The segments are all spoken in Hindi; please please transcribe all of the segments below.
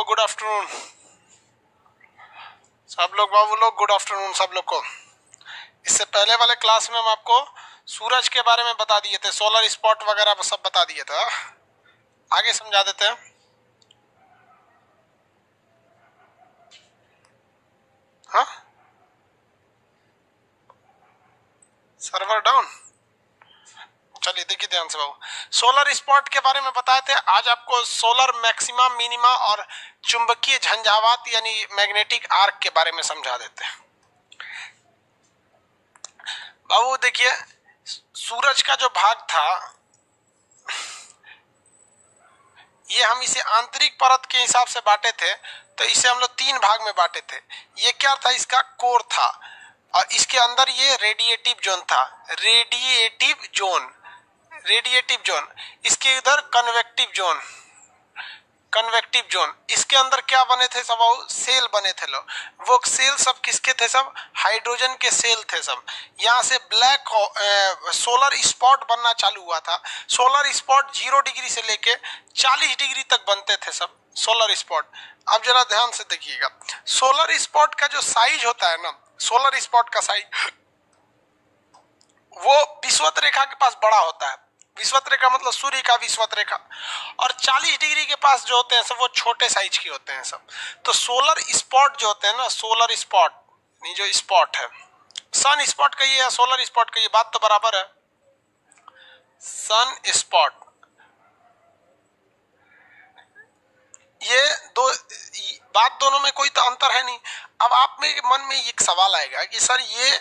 गुड आफ्टरनून सब लोग, बाबू लोग गुड आफ्टरनून सब लोग को। इससे पहले वाले क्लास में हम आपको सूरज के बारे में बता दिए थे, सोलर स्पॉट वगैरह सब बता दिए थे। आगे समझा देते हैं। हाँ, सर्वर डाउन। चलिए देखिए ध्यान से बाबू, सोलर स्पॉट के बारे में बताए थे। आज आपको सोलर मैक्सिमा, मिनिमा और चुंबकीय झंझावात यानी मैग्नेटिक आर्क के बारे में समझा देते हैं। बाबू देखिए, सूरज का जो भाग था ये हम इसे आंतरिक परत के हिसाब से बांटे थे, तो इसे हम लोग 3 भाग में बांटे थे। ये क्या था, इसका कोर था और इसके अंदर ये रेडिएटिव जोन था, रेडिएटिव जोन, इसके इधर कन्वेक्टिव जोन, इसके अंदर क्या बने थे सब, सेल बने थे लोग। वो सेल सब किसके थे, सब हाइड्रोजन के सेल थे सब। यहाँ से ब्लैक सोलर स्पॉट बनना चालू हुआ था। सोलर स्पॉट 0 डिग्री से लेके 40 डिग्री तक बनते थे सब सोलर स्पॉट। अब जरा ध्यान से देखिएगा, सोलर स्पॉट का जो साइज होता है ना, सोलर स्पॉट का साइज वो विषुवत रेखा के पास बड़ा होता है। विषुवत रेखा मतलब सूर्य का विषुवत रेखा, और 40 डिग्री के पास जो होते हैं सब वो छोटे साइज के होते हैं सब। तो सोलर स्पॉट जो होते हैं ना, सोलर स्पॉट जो स्पॉट है, सन स्पॉट कहिए या सोलर स्पॉट कहिए, बात तो बराबर है। सन स्पॉट, ये दो बात, दोनों में कोई तो अंतर है नहीं। अब आप में मन में एक सवाल आएगा कि सर ये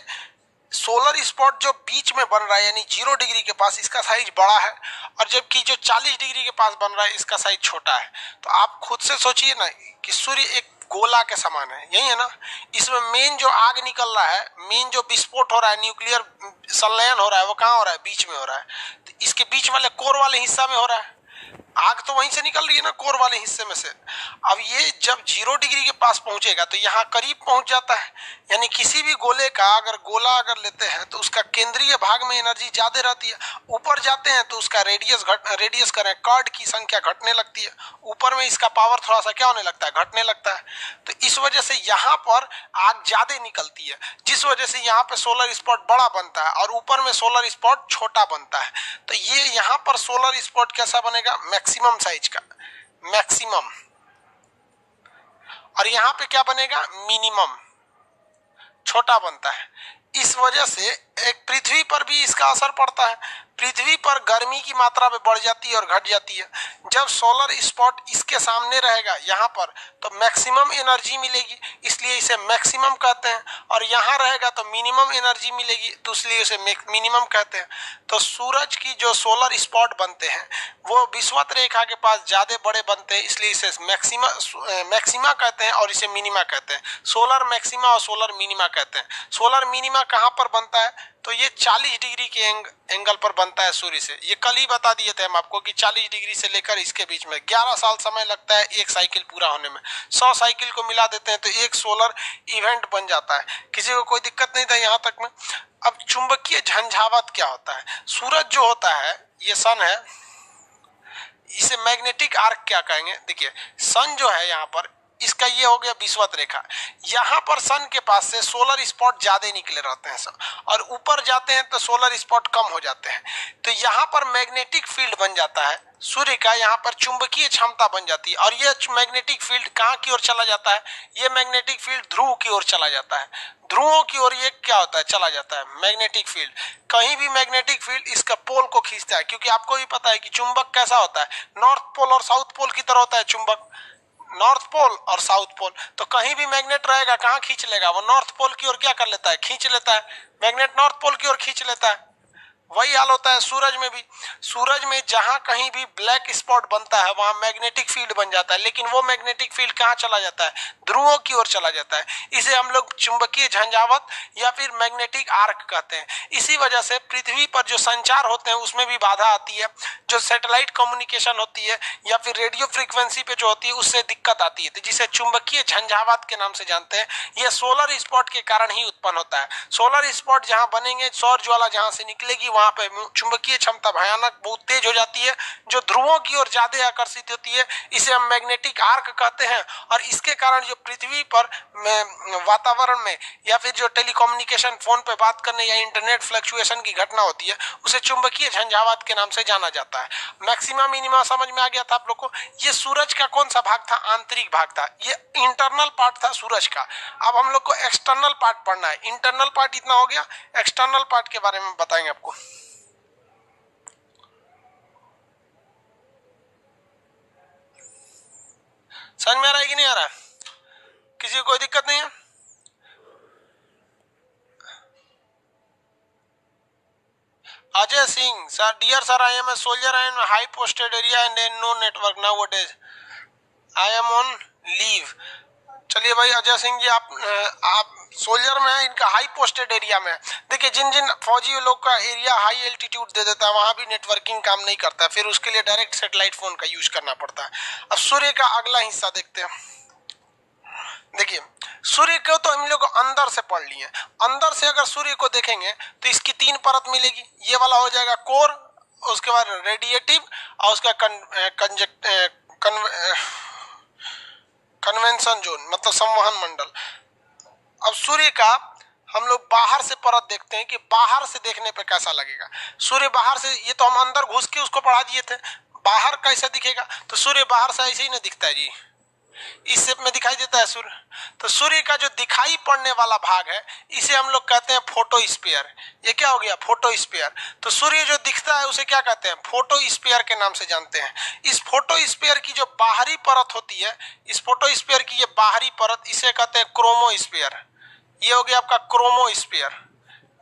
सोलर स्पॉट जो बीच में बन रहा है यानी 0 डिग्री के पास, इसका साइज बड़ा है, और जबकि जो 40 डिग्री के पास बन रहा है इसका साइज छोटा है। तो आप खुद से सोचिए ना कि सूर्य एक गोला के समान है, यही है ना। इसमें मेन जो आग निकल रहा है, मेन जो विस्फोट हो रहा है, न्यूक्लियर संलयन हो रहा है, वो कहाँ हो रहा है, बीच में हो रहा है। तो इसके बीच वाले कोर वाले हिस्सा में हो रहा है, आग तो वहीं से निकल रही है ना, कोर वाले हिस्से में से। अब ये जब 0 डिग्री के पास पहुंचेगा तो यहाँ करीब पहुंच जाता है। यानी किसी भी गोले का अगर गोला अगर लेते हैं तो उसका केंद्रीय भाग में एनर्जी ज्यादा रहती है, ऊपर जाते हैं तो उसका रेडियस करें कार्ड की संख्या घटने लगती है, ऊपर में इसका पावर थोड़ा सा क्या होने लगता है, घटने लगता है। तो इस वजह से यहाँ पर आग ज्यादा निकलती है, जिस वजह से यहाँ पे सोलर स्पॉट बड़ा बनता है और ऊपर में सोलर स्पॉट छोटा बनता है। तो ये यहाँ पर सोलर स्पॉट कैसा बनेगा, मैक्सिमम साइज का, मैक्सिमम, और यहाँ पे क्या बनेगा, मिनिमम, छोटा बनता है। इस वजह से एक पृथ्वी पर भी इसका असर पड़ता है। पृथ्वी पर गर्मी की मात्रा में बढ़ जाती है और घट जाती है। जब सोलर स्पॉट इसके सामने रहेगा यहाँ पर तो मैक्सिमम एनर्जी मिलेगी, इसलिए इसे मैक्सिमम कहते हैं, और यहाँ रहेगा तो मिनिमम एनर्जी मिलेगी, तो इसलिए इसे मिनिमम कहते हैं। तो सूरज की जो सोलर स्पॉट बनते हैं वो विषुवत रेखा के पास ज्यादा बड़े बनते हैं, इसलिए इसे मैक्सिमा कहते हैं और इसे मिनिमा कहते हैं। सोलर मैक्सिमा और सोलर मिनिमा कहते हैं। सोलर मिनिमा कहाँ पर बनता है, तो ये 40 डिग्री के एंगल पर बनता है सूर्य से। ये कल ही बता दिए थे हम आपको कि 40 डिग्री से लेकर इसके बीच में 11 साल समय लगता है एक साइकिल पूरा होने में। 100 साइकिल को मिला देते हैं तो एक सोलर इवेंट बन जाता है। किसी को कोई दिक्कत नहीं था यहाँ तक में। अब चुंबकीय झंझावात क्या होता है, सूरज जो होता है, ये सन है, इसे मैग्नेटिक आर्क क्या कहेंगे। देखिए सन जो है यहाँ पर, इसका ये हो गया विषुवत रेखा। यहाँ पर सन के पास से सोलर स्पॉट ज्यादा निकले रहते हैं सब, और ऊपर जाते हैं तो सोलर स्पॉट कम हो जाते हैं। तो यहाँ पर मैग्नेटिक फील्ड बन जाता है सूर्य का, यहाँ पर चुंबकीय क्षमता बन जाती है, और ये मैग्नेटिक फील्ड कहाँ की ओर चला जाता है, ये मैग्नेटिक फील्ड ध्रुव की ओर चला जाता है। ध्रुवों की ओर ये क्या होता है, चला जाता है मैग्नेटिक फील्ड। कहीं भी मैग्नेटिक फील्ड इसका पोल को खींचता है, क्योंकि आपको भी पता है कि चुंबक कैसा होता है, नॉर्थ पोल और साउथ पोल की तरह होता है चुंबक, नॉर्थ पोल और साउथ पोल। तो कहीं भी मैग्नेट रहेगा कहाँ खींच लेगा, वो नॉर्थ पोल की ओर क्या कर लेता है, खींच लेता है। मैग्नेट नॉर्थ पोल की ओर खींच लेता है। वही हाल होता है सूरज में भी। सूरज में जहां कहीं भी ब्लैक स्पॉट बनता है वहां मैग्नेटिक फील्ड बन जाता है, लेकिन वो मैग्नेटिक फील्ड कहाँ चला जाता है, ध्रुवों की ओर चला जाता है। इसे हम लोग चुंबकीय झंझावात या फिर मैग्नेटिक आर्क कहते हैं। इसी वजह से पृथ्वी पर जो संचार होते हैं उसमें भी बाधा आती है, जो सैटेलाइट कम्युनिकेशन होती है या फिर रेडियो फ्रीक्वेंसी पे जो होती है उससे दिक्कत आती है, तो जिसे चुंबकीय झंझावात के नाम से जानते हैं। यह सोलर स्पॉट के कारण ही उत्पन्न होता है। सोलर स्पॉट जहां बनेंगे, सौर ज्वाला जहां से निकलेगी वहां वहां पे चुंबकीय क्षमता भयानक बहुत तेज हो जाती है, जो ध्रुवों की ओर ज्यादा आकर्षित होती है। इसे हम मैग्नेटिक आर्क कहते हैं। और इसके कारण जो पृथ्वी पर वातावरण में या फिर जो टेलीकम्युनिकेशन, फोन पे बात करने या इंटरनेट फ्लक्चुएशन की घटना होती है, उसे चुंबकीय झंझावात के नाम से जाना जाता है। मैक्सिमा मिनिमा समझ में आ गया था आप लोग को। ये सूरज का कौन सा भाग था? आंतरिक भाग था। ये इंटरनल पार्ट था सूरज का। अब हम लोग को एक्सटर्नल पार्ट पढ़ना है। इंटरनल पार्ट इतना हो गया, एक्सटर्नल पार्ट के बारे में बताएंगे आपको। समझ में आ रहा है कि नहीं आ रहा? किसी को कोई दिक्कत नहीं है? Ajay Singh, sir, dear sir, I am a soldier in a high posted area and no network nowadays. I am on leave. चलिए भाई अजय सिंह जी, आप सोल्जर में हैं, इनका हाई पोस्टेड एरिया में। देखिए जिन जिन फौजी लोग का एरिया हाई एल्टीट्यूड दे देता है वहां भी नेटवर्किंग काम नहीं करता है, फिर उसके लिए डायरेक्ट सैटेलाइट फोन का यूज करना पड़ता है। अब सूर्य का अगला हिस्सा देखते हैं। देखिए सूर्य को तो हम लोग अंदर से पढ़ लिए। अंदर से अगर सूर्य को देखेंगे तो इसकी 3 परत मिलेगी। ये वाला हो जाएगा कोर, उसके बाद रेडिएटिव और उसका कन्वेंशन जोन, मतलब संवहन मंडल। अब सूर्य का हम लोग बाहर से परत देखते हैं कि बाहर से देखने पे कैसा लगेगा। सूर्य बाहर से, ये तो हम अंदर घुस के उसको पढ़ा दिए थे, बाहर कैसे दिखेगा? तो सूर्य बाहर से ऐसे ही ना दिखता है जी, इस शेप में दिखाई देता है सूर्य। तो सूर्य का जो दिखाई पड़ने वाला भाग है इसे हम लोग कहते हैं फोटोस्फीयर। ये क्या हो गया? फोटोस्फीयर। तो सूर्य जो दिखता है उसे क्या कहते हैं? फोटोस्फीयर के नाम से जानते हैं। इस फोटोस्फीयर की जो बाहरी परत होती है, इस फोटोस्फीयर की ये बाहरी परत, इसे कहते हैं क्रोमोस्फीयर। ये हो गया आपका क्रोमोस्फीयर।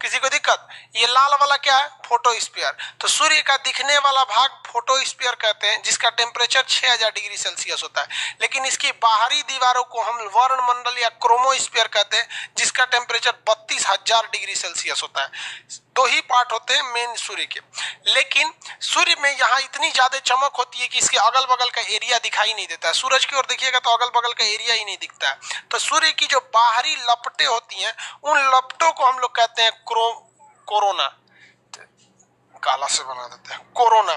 किसी को दिक्कत? ये लाल वाला क्या है? फोटोस्फीयर। तो सूर्य का दिखने वाला भाग फोटोस्फीयर कहते हैं, जिसका टेम्परेचर 6000 डिग्री सेल्सियस होता है। लेकिन इसकी बाहरी दीवारों को हम वर्णमंडल या क्रोमोस्फीयर कहते हैं, जिसका टेम्परेचर 32000 डिग्री सेल्सियस होता है। 2 ही पार्ट होते हैं मेन सूर्य के। लेकिन सूर्य में यहाँ इतनी ज्यादा चमक होती है कि इसके अगल बगल का एरिया दिखाई नहीं देता है। सूरज की ओर देखिएगा तो अगल बगल का एरिया ही नहीं दिखता है। तो सूर्य की जो बाहरी लपटें होती हैं, उन लपटों को हम लोग कहते हैं कोरोना। काला से बना देते हैं, कोरोना।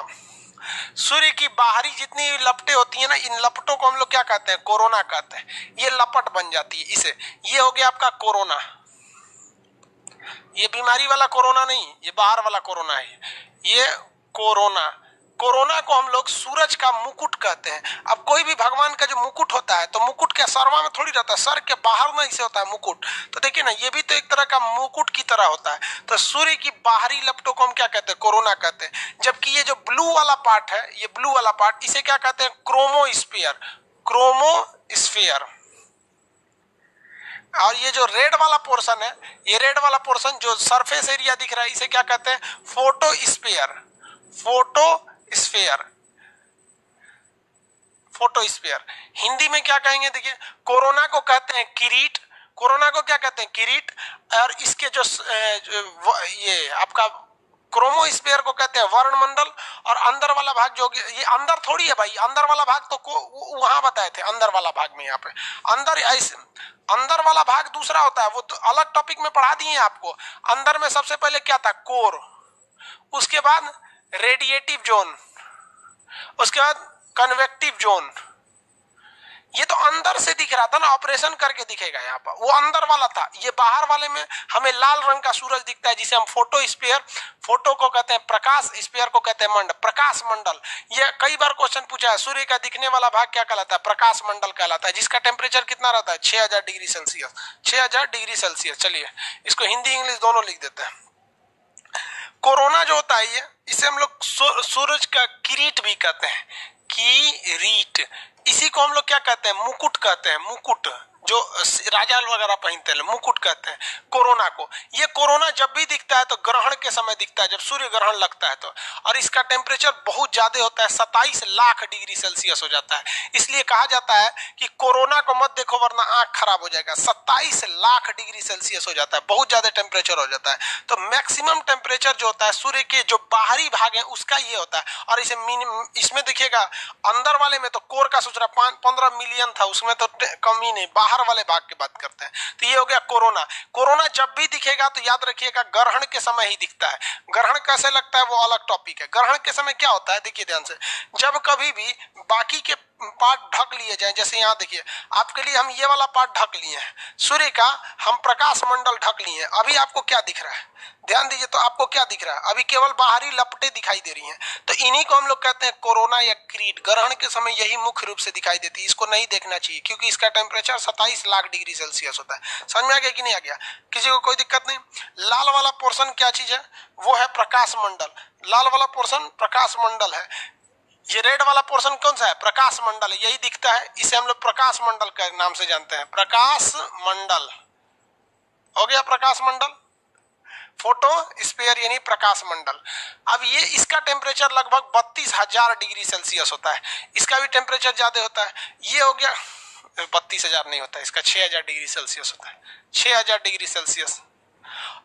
सूर्य की बाहरी जितनी लपटें होती हैं ना, इन लपटों को हम लोग क्या कहते हैं? कोरोना कहते हैं। ये लपट बन जाती है इसे। ये हो गया आपका कोरोना। ये बीमारी वाला कोरोना नहीं, ये बाहर वाला कोरोना है। ये कोरोना। कोरोना को हम लोग सूरज का मुकुट कहते हैं। अब कोई भी भगवान का जो मुकुट होता है, तो मुकुट क्या सरवा में थोड़ी रहता है, सर के बाहर में इसे होता है मुकुट। तो देखिए ना, ये भी तो एक तरह का मुकुट की तरह होता है। तो सूर्य की बाहरी लपटों को हम क्या कहते हैं? कोरोना कहते हैं। जबकि ये जो ब्लू वाला पार्ट है, ये ब्लू वाला पार्ट, इसे क्या कहते हैं? क्रोमोस्फीयर। क्रोमोस्फीयर। और ये जो रेड वाला पोर्शन है, ये रेड वाला पोर्शन जो सरफेस एरिया दिख रहा है, इसे क्या कहते हैं? फोटोस्फीयर। फोटोस्फीयर। फोटोस्फीयर। हिंदी में क्या कहेंगे? देखिए, कोरोना को कहते हैं किरीट। कोरोना को क्या कहते हैं? किरीट। और इसके जो ये आपका क्रोमोस्फीयर को कहते हैं वर्णमंडल। और अंदर वाला भाग जो, ये अंदर थोड़ी है भाई, अंदर वाला भाग तो वहां बताए थे, अंदर वाला भाग में। यहाँ पे अंदर ऐसे, अंदर वाला भाग दूसरा होता है, वो तो अलग टॉपिक में पढ़ा दिए आपको। अंदर में सबसे पहले क्या था? कोर। उसके बाद रेडिएटिव जोन, उसके बाद कन्वेक्टिव जोन। ये तो अंदर से दिख रहा था ना, ऑपरेशन करके दिखेगा यहाँ पर, वो अंदर वाला था। ये बाहर वाले में हमें लाल रंग का सूरज दिखता है, जिसे हम फोटोस्फीयर, फोटो को कहते हैं प्रकाश, स्फीयर को कहते हैं मंडल, प्रकाश मंडल। ये कई बार क्वेश्चन पूछा है, सूर्य का दिखने वाला भाग क्या कहलाता है? प्रकाश मंडल कहलाता है, जिसका टेम्परेचर कितना रहता है? 6000 डिग्री सेल्सियस। 6000 degree Celsius. चलिए इसको हिंदी इंग्लिश दोनों लिख देते हैं। कोरोना जो होता है, ये इसे हम लोग सूरज का किरीट भी कहते हैं, किरीट। इसी को हम लोग क्या कहते हैं? मुकुट कहते हैं। मुकुट जो राजा वगैरह पहनते हैं, मुकुट कहते हैं कोरोना को। ये कोरोना जब भी दिखता है तो ग्रहण के समय दिखता है, जब सूर्य ग्रहण लगता है तो। और इसका टेम्परेचर बहुत ज्यादा होता है, 27 लाख डिग्री सेल्सियस हो जाता है। इसलिए कहा जाता है कि कोरोना को मत देखो वरना आंख खराब हो जाएगा। 27 लाख डिग्री सेल्सियस हो जाता है, बहुत ज्यादा टेम्परेचर हो जाता है। तो मैक्सिमम टेम्परेचर जो होता है सूर्य के जो बाहरी भाग है उसका ये होता है। और इसे इसमें देखिएगा, अंदर वाले में तो कोर का सोच रहा 15 मिलियन था, उसमें तो कम ही नहीं। बाहर बाहर वाले भाग की बात करते हैं। तो ये हो गया कोरोना। कोरोना जब भी दिखेगा तो याद रखिएगा ग्रहण के समय ही दिखता है। ग्रहण कैसे लगता है वो अलग टॉपिक है। ग्रहण के समय क्या होता है देखिए ध्यान से, जब कभी भी बाकी के पार्ट ढक लिए जाए, जैसे यहाँ देखिए आपके लिए हम ये वाला पार्ट ढक लिए हैं, सूर्य का हम प्रकाश मंडल ढक लिए हैं, अभी आपको क्या दिख रहा है ध्यान दीजिए, तो आपको क्या दिख रहा है, अभी केवल बाहरी लपटें दिखाई दे रही हैं। तो इन्हीं को हम लोग कहते हैं कोरोना या क्रीट। ग्रहण के समय यही मुख्य रूप से दिखाई देती है, इसको नहीं देखना चाहिए क्योंकि इसका टेम्परेचर 27 लाख डिग्री सेल्सियस होता है। समझ में आ गया कि नहीं आ गया, किसी को कोई दिक्कत नहीं। लाल वाला पोर्शन क्या चीज है, वो है प्रकाश मंडल, लाल वाला पोर्शन प्रकाश मंडल है। ये रेड वाला पोर्शन कौन सा है, प्रकाश मंडल है, यही दिखता है, इसे हम लोग प्रकाश मंडल के नाम से जानते हैं। प्रकाश मंडल हो गया, प्रकाश मंडल, फोटो स्फीयर यानी प्रकाश मंडल। अब ये इसका टेम्परेचर लगभग 32,000 डिग्री सेल्सियस होता है, इसका भी टेम्परेचर ज्यादा होता है। ये हो गया 32,000 नहीं होता है, इसका 6,000 डिग्री सेल्सियस होता है, 6,000 डिग्री सेल्सियस।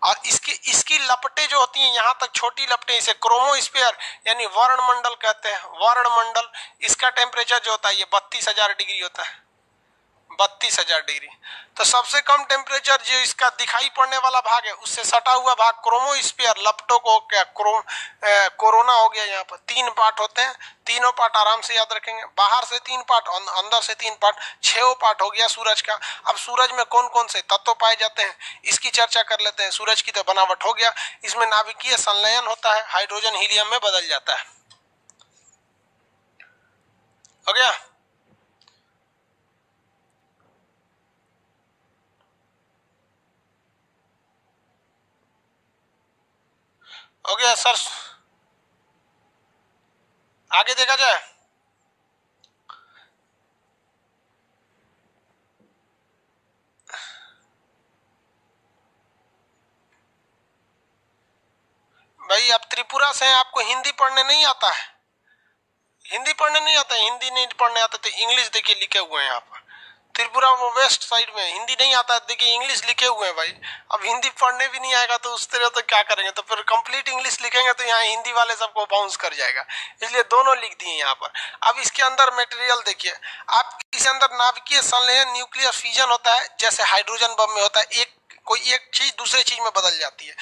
और इसकी लपटें जो होती हैं यहाँ तक छोटी लपटें, इसे क्रोमोस्फीयर यानी वर्णमंडल कहते हैं, वर्णमंडल। इसका टेम्परेचर जो होता है ये 32,000 डिग्री होता है, 32,000 डिग्री। तो सबसे कम टेम्परेचर जो इसका दिखाई पड़ने वाला भाग है उससे सटा हुआ भाग क्रोमोस्फीयर, लपटों को क्या कोरोना हो गया। यहाँ पर 3 पार्ट होते हैं, तीनों पार्ट आराम से याद रखेंगे, बाहर से 3 पार्ट, अंदर से 3 पार्ट, 6 पार्ट हो गया सूरज का। अब सूरज में कौन कौन से तत्व पाए जाते हैं इसकी चर्चा कर लेते हैं। सूरज की तो बनावट हो गया, इसमें नाभिकीय संलयन होता है, हाइड्रोजन हीलियम में बदल जाता है, हो गया। हो गया सर, आगे देखा जाए। भाई आप त्रिपुरा से हैं, आपको हिंदी पढ़ने नहीं आता है, हिंदी पढ़ने नहीं आता है, हिंदी नहीं पढ़ने आता तो इंग्लिश देखिए लिखे हुए हैं यहाँ पर। त्रिपुरा वो वेस्ट साइड में, हिंदी नहीं आता है, देखिए इंग्लिश लिखे हुए हैं भाई। अब हिंदी पढ़ने भी नहीं आएगा तो उस तरह तो क्या करेंगे, तो फिर कंप्लीट इंग्लिश लिखेंगे तो यहाँ हिंदी वाले सबको बाउंस कर जाएगा, इसलिए दोनों लिख दिए यहाँ पर। अब इसके अंदर मटेरियल देखिए, आप इसके अंदर नाभिकीय संलयन, न्यूक्लियर फ्यूजन होता है, जैसे हाइड्रोजन बम में होता है, कोई एक चीज दूसरे चीज में बदल जाती है।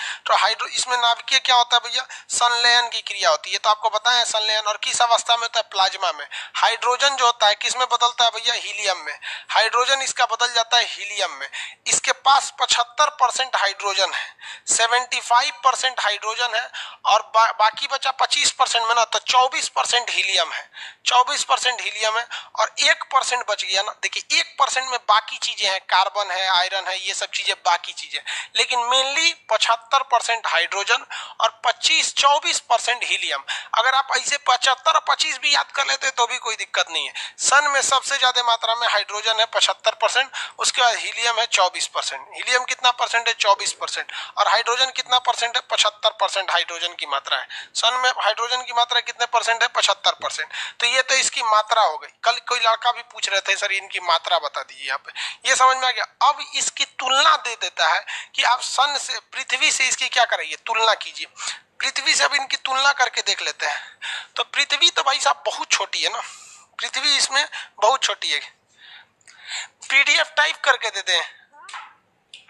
तो इसमें नाभिकीय क्या होता है भैया, संलयन की क्रिया होती है। तो आपको पता है संलयन, और किस अवस्था में होता है, प्लाज्मा में। हाइड्रोजन जो होता है किस में बदलता है भैया, हीलियम में। हाइड्रोजन इसका बदल जाता है हीलियम में। इसके पास 75% हाइड्रोजन है, 75% हाइड्रोजन है, और बाकी बचा 25% में ना, तो 24% हीलियम है, 24% हीलियम है, और 1% बच गया ना। देखिए 1% में बाकी चीजें हैं, कार्बन है, आयरन है, ये सब चीजें बाकी चीजें, लेकिन मेनली 75% हाइड्रोजन और 24% हीलियम। अगर आप ऐसे 75 और 25 भी याद कर लेते तो भी कोई दिक्कत नहीं है। सन में सबसे ज्यादा मात्रा में हाइड्रोजन है 75%, उसके बाद हीलियम है 24%। हीलियम कितना परसेंट है, 24%, और हाइड्रोजन कितना परसेंट है, 75% हाइड्रोजन की मात्रा है। सन में हाइड्रोजन की मात्रा कितने परसेंट है, 75%। तो ये तो इसकी मात्रा हो गई। कल कोई लड़का भी पूछ रहे थे सर इनकी मात्रा बता दीजिए, यहाँ पे ये समझ में आ गया। अब इसकी तुलना दे देता है कि आप सन से, पृथ्वी से इसकी क्या करेंगे, तुलना कीजिए। पृथ्वी से अब इनकी तुलना करके देख लेते हैं। तो पृथ्वी तो भाई साहब बहुत छोटी है ना, पृथ्वी इसमें बहुत छोटी है। पीडीएफ टाइप करके देते हैं,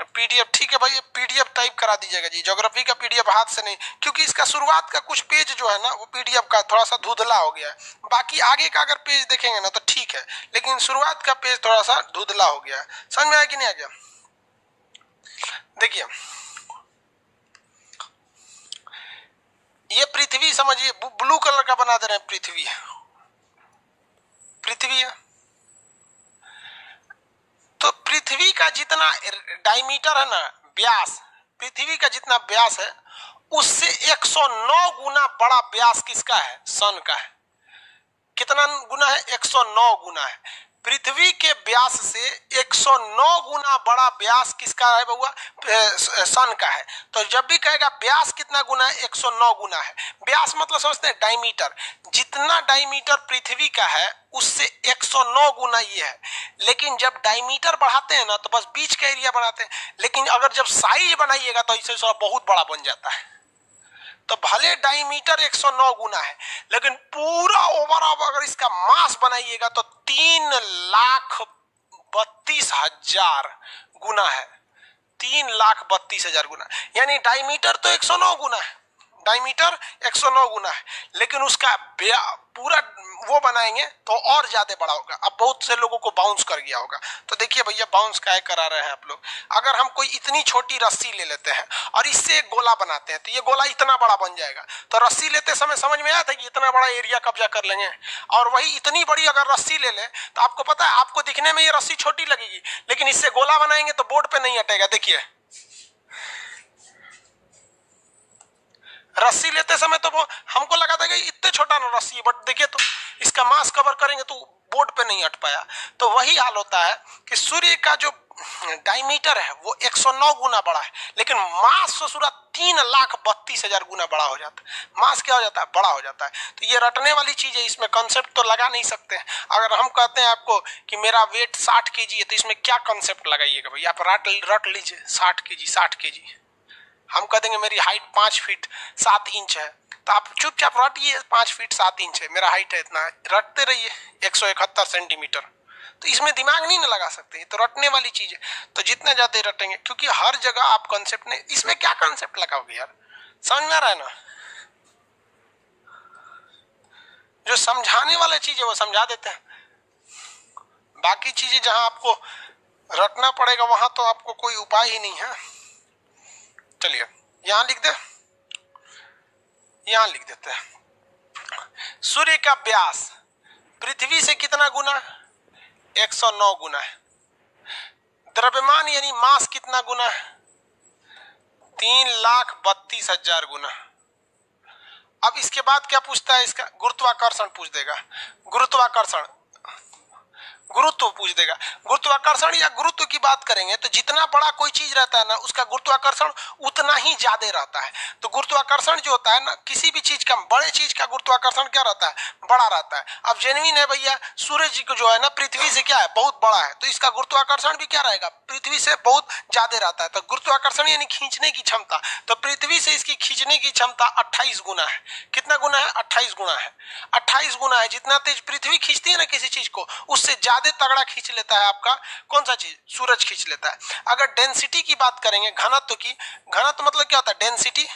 पीडीएफ ठीक है भाई, पीडीएफ टाइप करा दीजिएगा जी। ज्योग्राफी का पीडीएफ हाथ से नहीं, क्योंकि इसका शुरुआत का कुछ पेज जो है ना वो पीडीएफ का थोड़ा सा धुंधला हो गया है। बाकी आगे का अगर पेज देखेंगे ना तो ठीक है, लेकिन शुरुआत का पेज थोड़ा सा धुंधला हो गया है। समझ में आया कि नहीं आ गया। देखिए ये पृथ्वी समझिए, ब्लू कलर का बना दे रहे हैं, पृथ्वी है, पृथ्वी है। तो पृथ्वी का जितना डायमीटर है ना, व्यास, पृथ्वी का जितना व्यास है उससे 109 गुना बड़ा व्यास किसका है, सन का है। कितना गुना है, 109 गुना है। पृथ्वी के व्यास से 109 गुना बड़ा व्यास किसका है बउआ, सन का है। तो जब भी कहेगा व्यास कितना गुना है, 109 गुना है। व्यास मतलब समझते हैं डायमीटर, जितना डायमीटर पृथ्वी का है उससे 109 गुना ये है। लेकिन जब डायमीटर बढ़ाते हैं ना तो बस बीच का एरिया बढ़ाते हैं, लेकिन अगर जब साइज बनाइएगा तो इसे बहुत बड़ा बन जाता है। तो भले डायमीटर 109 गुना है, लेकिन पूरा ओवरऑल अगर इसका मास बनाइएगा तो 3 लाख 1,32,000 गुना है, 3,32,000 गुना, यानी डायमीटर तो 109 गुना है, डायमीटर 109 गुना है, लेकिन उसका पूरा वो बनाएंगे तो और ज्यादा बड़ा होगा। अब बहुत से लोगों को बाउंस कर गया होगा, तो देखिए भैया बाउंस क्या करा रहे हैं आप लोग। अगर हम कोई इतनी छोटी रस्सी ले लेते हैं और इससे एक गोला बनाते हैं तो ये गोला इतना बड़ा बन जाएगा, तो रस्सी लेते समय समझ में आया था कि इतना बड़ा एरिया कब्जा कर लेंगे, और वही इतनी बड़ी अगर रस्सी ले ले तो आपको पता है, आपको दिखने में ये रस्सी छोटी लगेगी, लेकिन इससे गोला बनाएंगे तो बोर्ड पे नहीं हटेगा। देखिए रस्सी लेते समय तो वो हमको लगा था कि इतने छोटा ना रस्सी, बट देखिए तो इसका मास कवर करेंगे तो बोर्ड पे नहीं हट पाया। तो वही हाल होता है कि सूर्य का जो डायमीटर है वो 109 गुना बड़ा है, लेकिन मास तो सूर्य 3,32,000 गुना बड़ा हो जाता है। मास क्या हो जाता है? बड़ा हो जाता है। तो ये रटने वाली चीज है, इसमें कॉन्सेप्ट तो लगा नहीं सकते हैं। अगर हम कहते हैं आपको कि मेरा वेट 60 kg है, तो इसमें क्या कॉन्सेप्ट लगाइएगा भैया? आप रट लीजिए 60 kg, 60 kg। हम कह देंगे मेरी हाइट 5 फीट 7 इंच है, तो आप चुपचाप रटिए 5 फीट 7 इंच है मेरा हाइट है, इतना रटते रहिए 171 सेंटीमीटर। तो इसमें दिमाग नहीं ना लगा सकते, तो रटने वाली चीज है। तो जितना ज्यादा रटेंगे, क्योंकि हर जगह आप कॉन्सेप्ट नहीं, इसमें क्या कॉन्सेप्ट लगाओगे यार? समझ में आ रहा है ना? जो समझाने वाला चीज है वो समझा देते हैं, बाकी चीजें जहां आपको रटना पड़ेगा वहां तो आपको कोई उपाय ही नहीं है। चलिए यहां लिख दे, यहां लिख देते हैं। सूर्य का व्यास पृथ्वी से कितना गुना? 109 गुना है। द्रव्यमान यानी मास कितना गुना है? 3,32,000 गुना। अब इसके बाद क्या पूछता है? इसका गुरुत्वाकर्षण पूछ देगा। गुरुत्वाकर्षण, गुरुत्व पूछ देगा। गुरुत्वाकर्षण या गुरुत्व की बात करेंगे तो जितना बड़ा कोई चीज रहता है ना, उसका गुरुत्वाकर्षण उतना ही ज्यादा रहता है। तो गुरुत्वाकर्षण जो होता है ना, किसी भी चीज का, बड़े चीज का गुरुत्वाकर्षण क्या रहता है? बड़ा रहता है। अब जेन्युइन है भैया, सूर्य जी को जो है ना पृथ्वी से क्या है? बहुत बड़ा है, तो इसका गुरुत्वाकर्षण भी क्या रहेगा? पृथ्वी से बहुत ज्यादा रहता है। तो गुरुत्वाकर्षण यानी खींचने की क्षमता, तो पृथ्वी से इसकी खींचने की क्षमता 28 गुना है। कितना गुना है? 28 गुना है। 28 गुना है। जितना तेज पृथ्वी खींचती है ना किसी चीज को, उससे ज्यादा तगड़ा खींच लेता है आपका कौन सा चीज? सूरज खींच लेता है। अगर डेंसिटी की बात करेंगे, घनत्व की, घनत्व मतलब क्या होता है? डेंसिटी,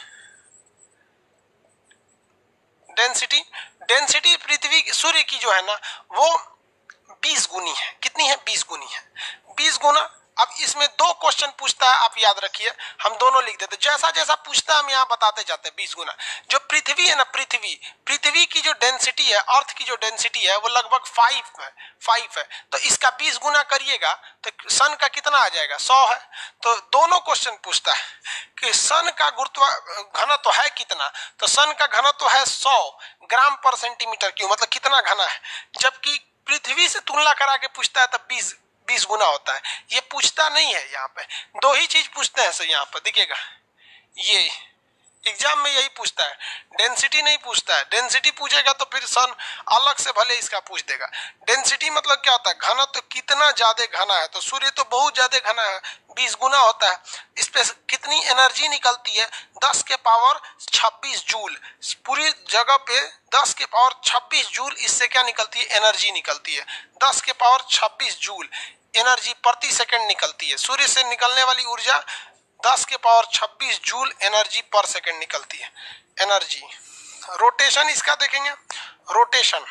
डेंसिटी, डेंसिटी पृथ्वी सूर्य की जो है ना वो 20 गुनी है। कितनी है? 20 गुनी है, 20 गुना। अब इसमें दो क्वेश्चन पूछता है, आप याद रखिए, हम दोनों लिख देते, जैसा जैसा पूछता है हम यहाँ बताते जाते हैं। 20 गुना जो पृथ्वी है ना, पृथ्वी की जो डेंसिटी है, अर्थ की जो डेंसिटी है वो लगभग 5 है। तो इसका 20 गुना करिएगा तो सन का कितना आ जाएगा? 100 है। तो दोनों क्वेश्चन पूछता है कि सन का गुरुत्व घनत्व है कितना, तो सन का घनत्व है 100 ग्राम पर सेंटीमीटर क्यूब, मतलब कितना घना है। जबकि पृथ्वी से तुलना करा के पूछता है तब 20 गुना होता है। ये पूछता नहीं है, यहाँ पे दो ही चीज पूछते हैं। सर यहाँ पर देखिएगा, ये एग्जाम में यही पूछता है, डेंसिटी नहीं पूछता है। डेंसिटी पूछेगा तो फिर सन अलग से भले इसका पूछ देगा। डेंसिटी मतलब क्या होता है? घना, तो कितना ज्यादा घना है। तो सूर्य तो बहुत ज्यादा घना है, 20 गुना होता है। इस पे कितनी एनर्जी निकलती है? 10 के पावर 26 जूल। पूरी जगह पे 10 के पावर 26 जूल इससे क्या निकलती है? एनर्जी निकलती है। 10 के पावर 26 जूल एनर्जी प्रति सेकंड निकलती है। सूर्य से निकलने वाली ऊर्जा 10 के पावर 26 जूल एनर्जी पर सेकंड निकलती है। एनर्जी, रोटेशन इसका देखेंगे, रोटेशन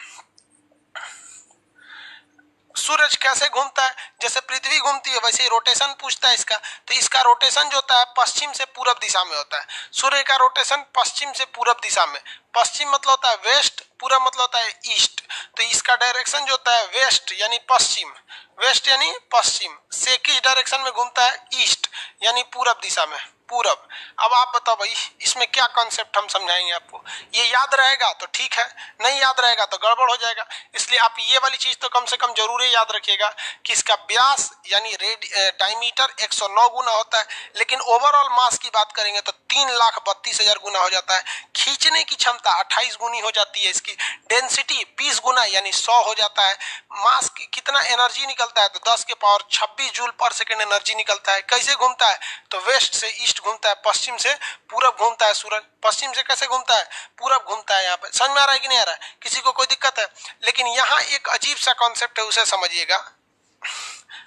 सूरज कैसे घूमता है? जैसे पृथ्वी घूमती है वैसे ही रोटेशन पूछता है इसका। तो इसका रोटेशन जो होता है पश्चिम से पूरब दिशा में होता है। सूर्य का रोटेशन पश्चिम से पूरब दिशा में। पश्चिम मतलब होता है वेस्ट, पूरब मतलब होता है ईस्ट। तो इसका डायरेक्शन जो होता है वेस्ट यानी पश्चिम, वेस्ट यानी पश्चिम से किस डायरेक्शन में घूमता है? ईस्ट यानी पूरब दिशा में, पूरब। अब आप बताओ भाई इसमें क्या कॉन्सेप्ट हम समझाएंगे आपको? ये याद रहेगा तो ठीक है, नहीं याद रहेगा तो गड़बड़ हो जाएगा। इसलिए आप ये वाली चीज तो कम से कम जरूर याद रखिएगा कि इसका व्यास यानी डायमीटर 109 गुना होता है, लेकिन ओवरऑल मास की बात करेंगे तो 3,32,000 गुना हो जाता है। खींचने की क्षमता 28 गुनी हो जाती है। इसकी डेंसिटी 20 गुना यानी 100 हो जाता है। मास की कितना एनर्जी निकलता है? तो 10 के पावर 26 जूल पर सेकेंड एनर्जी निकलता है। कैसे घूमता है? तो वेस्ट से ईस्ट घूमता है, पश्चिम से पूरब घूमता है। सूरज पश्चिम से कैसे घूमता है? पूरब घूमता है। यहाँ पे समझ में आ रहा है कि नहीं आ रहा है? किसी को कोई दिक्कत है? लेकिन यहाँ एक अजीब सा कॉन्सेप्ट है, उसे समझिएगा।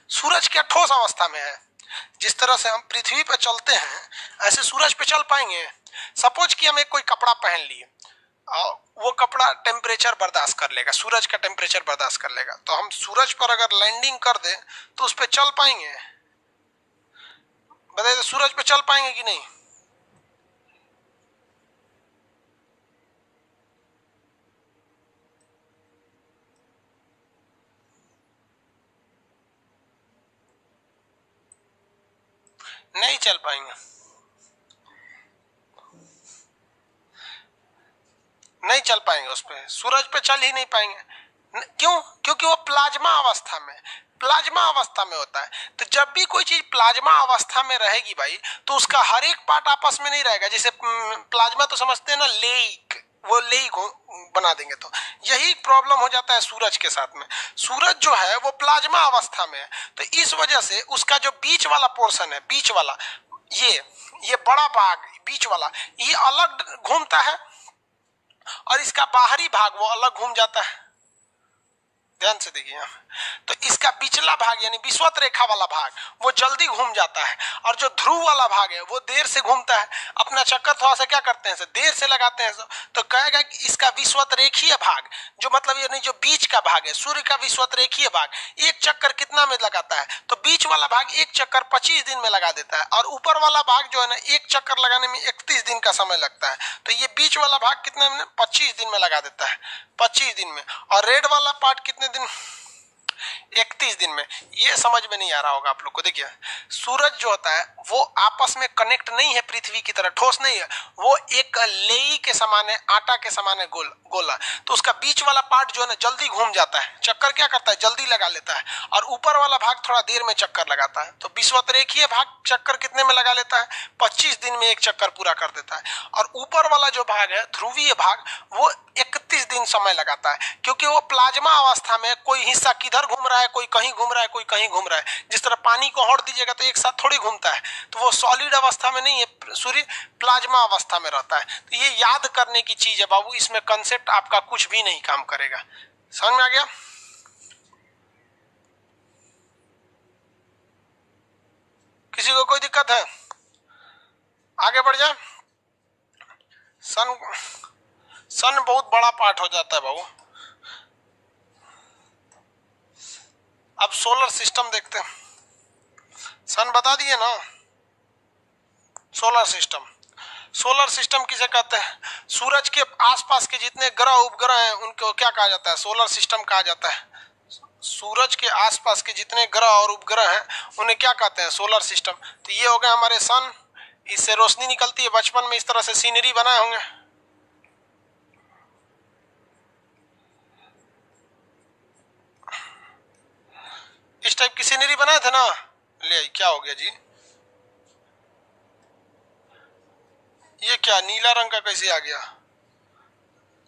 सूरज क्या ठोस अवस्था में है? जिस तरह से हम पृथ्वी पर चलते हैं ऐसे सूरज पे चल पाएंगे? सपोज कि हम एक कोई कपड़ा पहन लिए और वो कपड़ा टेम्परेचर बर्दाश्त कर लेगा, सूरज का टेम्परेचर बर्दाश्त कर लेगा, तो हम सूरज पर अगर लैंडिंग कर दें तो उस पर चल पाएंगे? बताइए, तो सूरज पे चल पाएंगे कि नहीं? नहीं चल पाएंगे, नहीं चल पाएंगे, उस पे सूरज पे चल ही नहीं पाएंगे। क्यों? क्योंकि वो प्लाज्मा अवस्था में, प्लाज्मा अवस्था में होता है। तो जब भी कोई चीज प्लाज्मा अवस्था में रहेगी भाई, तो उसका हर एक पार्ट आपस में नहीं रहेगा। जैसे प्लाज्मा तो समझते हैं ना, लेक, वो लेक बना देंगे। तो यही प्रॉब्लम हो जाता है सूरज के साथ में। सूरज जो है वो प्लाज्मा अवस्था में है, तो इस वजह से उसका जो बीच वाला पोर्शन है, बीच वाला ये बड़ा भाग बीच वाला, ये अलग घूमता है और इसका बाहरी भाग वो अलग घूम जाता है। ध्यान से देखिए, तो इसका पिछला भाग यानी विषुवत रेखा वाला भाग वो जल्दी घूम जाता है, और जो ध्रुव वाला भाग है वो देर से घूमता है। अपना चक्कर थोड़ा सा क्या करते हैं, देर से लगाते हैं। तो कहेगा कि इसका विषुवत रेखीय भाग, जो मतलब यानी जो बीच का भाग है, सूर्य का विषुवत रेखीय भाग, एक चक्कर कितना में लगाता है? तो बीच वाला भाग एक चक्कर 25 दिन में लगा देता है, और ऊपर वाला भाग जो है ना, एक चक्कर लगाने में 31 दिन का समय लगता है। तो ये बीच वाला भाग कितने में? 25 दिन में लगा देता है, 25 दिन में। और रेड वाला पार्ट कितने दिन? 31 दिन में। ये समझ में नहीं आ रहा होगा आप लोग को। देखिए, सूरज जो होता है वो आपस में कनेक्ट नहीं है, पृथ्वी की तरह ठोस नहीं है, वो एक लेई के समान है, आटा के समान है, गोला। तो उसका बीच वाला पार्ट जो है ना जल्दी घूम जाता है, चक्कर क्या करता है, जल्दी लगा लेता है, और ऊपर वाला भाग थोड़ा देर में चक्कर लगाता है। तो विषुवत रेखीय भाग चक्कर कितने में लगा लेता है? 25 दिन में एक चक्कर पूरा कर देता है। और ऊपर वाला जो भाग है, ध्रुवीय भाग, वो 31 दिन समय लगाता है, क्योंकि वो प्लाज्मा अवस्था में, कोई हिस्सा किधर घूम रहा है, कोई कहीं घूम रहा है, कोई कहीं घूम रहा है। जिस तरह पानी को हौड़ दीजिएगा तो एक साथ थोड़ी घूमता है, तो वो सॉलिड अवस्था में नहीं है, सूर्य प्लाज्मा अवस्था में रहता है। तो ये याद करने की चीज है बाबू, इसमें कंसेप्ट आपका कुछ भी नहीं काम करेगा। समझ में आ गया? किसी को कोई दिक्कत है? आगे बढ़ जाए। सन बहुत बड़ा पार्ट हो जाता है बाबू। अब सोलर सिस्टम देखते हैं। सन बता दिए ना, सोलर सिस्टम। सोलर सिस्टम किसे कहते हैं? सूरज के आसपास के जितने ग्रह उपग्रह हैं उनको क्या कहा जाता है? सोलर सिस्टम कहा जाता है। सूरज के आसपास के जितने ग्रह और उपग्रह हैं उन्हें क्या कहते हैं? Solar system. तो ये हो गए हमारे सन, इससे रोशनी निकलती है। बचपन में इस तरह से सीनरी बनाए होंगे, इस टाइप की सीनरी बनाए थे ना। ले क्या हो गया जी, ये क्या नीला रंग का कैसे आ गया?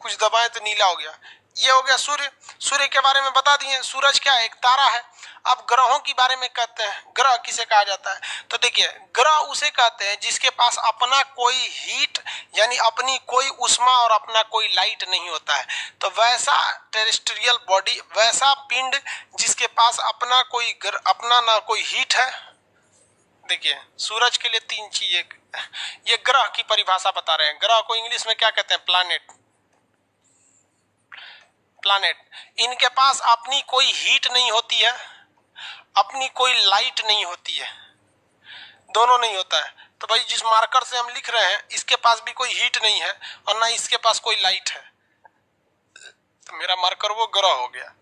कुछ दबाए तो नीला हो गया। ये हो गया सूर्य। सूर्य के बारे में बता दिए। सूरज क्या है? एक तारा है। अब ग्रहों के बारे में कहते हैं, ग्रह किसे कहा जाता है? तो देखिए, ग्रह उसे कहते हैं जिसके पास अपना कोई हीट यानी अपनी कोई उष्मा और अपना कोई लाइट नहीं होता है। तो वैसा टेरेस्ट्रियल बॉडी, वैसा पिंड जिसके पास अपना ना कोई हीट है। देखिए, सूरज के लिए 3 चीजें, ये ग्रह की परिभाषा बता रहे हैं। ग्रह को इंग्लिश में क्या कहते हैं? प्लैनेट। इनके पास अपनी कोई हीट नहीं होती है, अपनी कोई लाइट नहीं होती है, दोनों नहीं होता है। तो भाई जिस मार्कर से हम लिख रहे हैं इसके पास भी कोई हीट नहीं है और ना इसके पास कोई लाइट है, तो मेरा मार्कर वो ग्रह हो गया।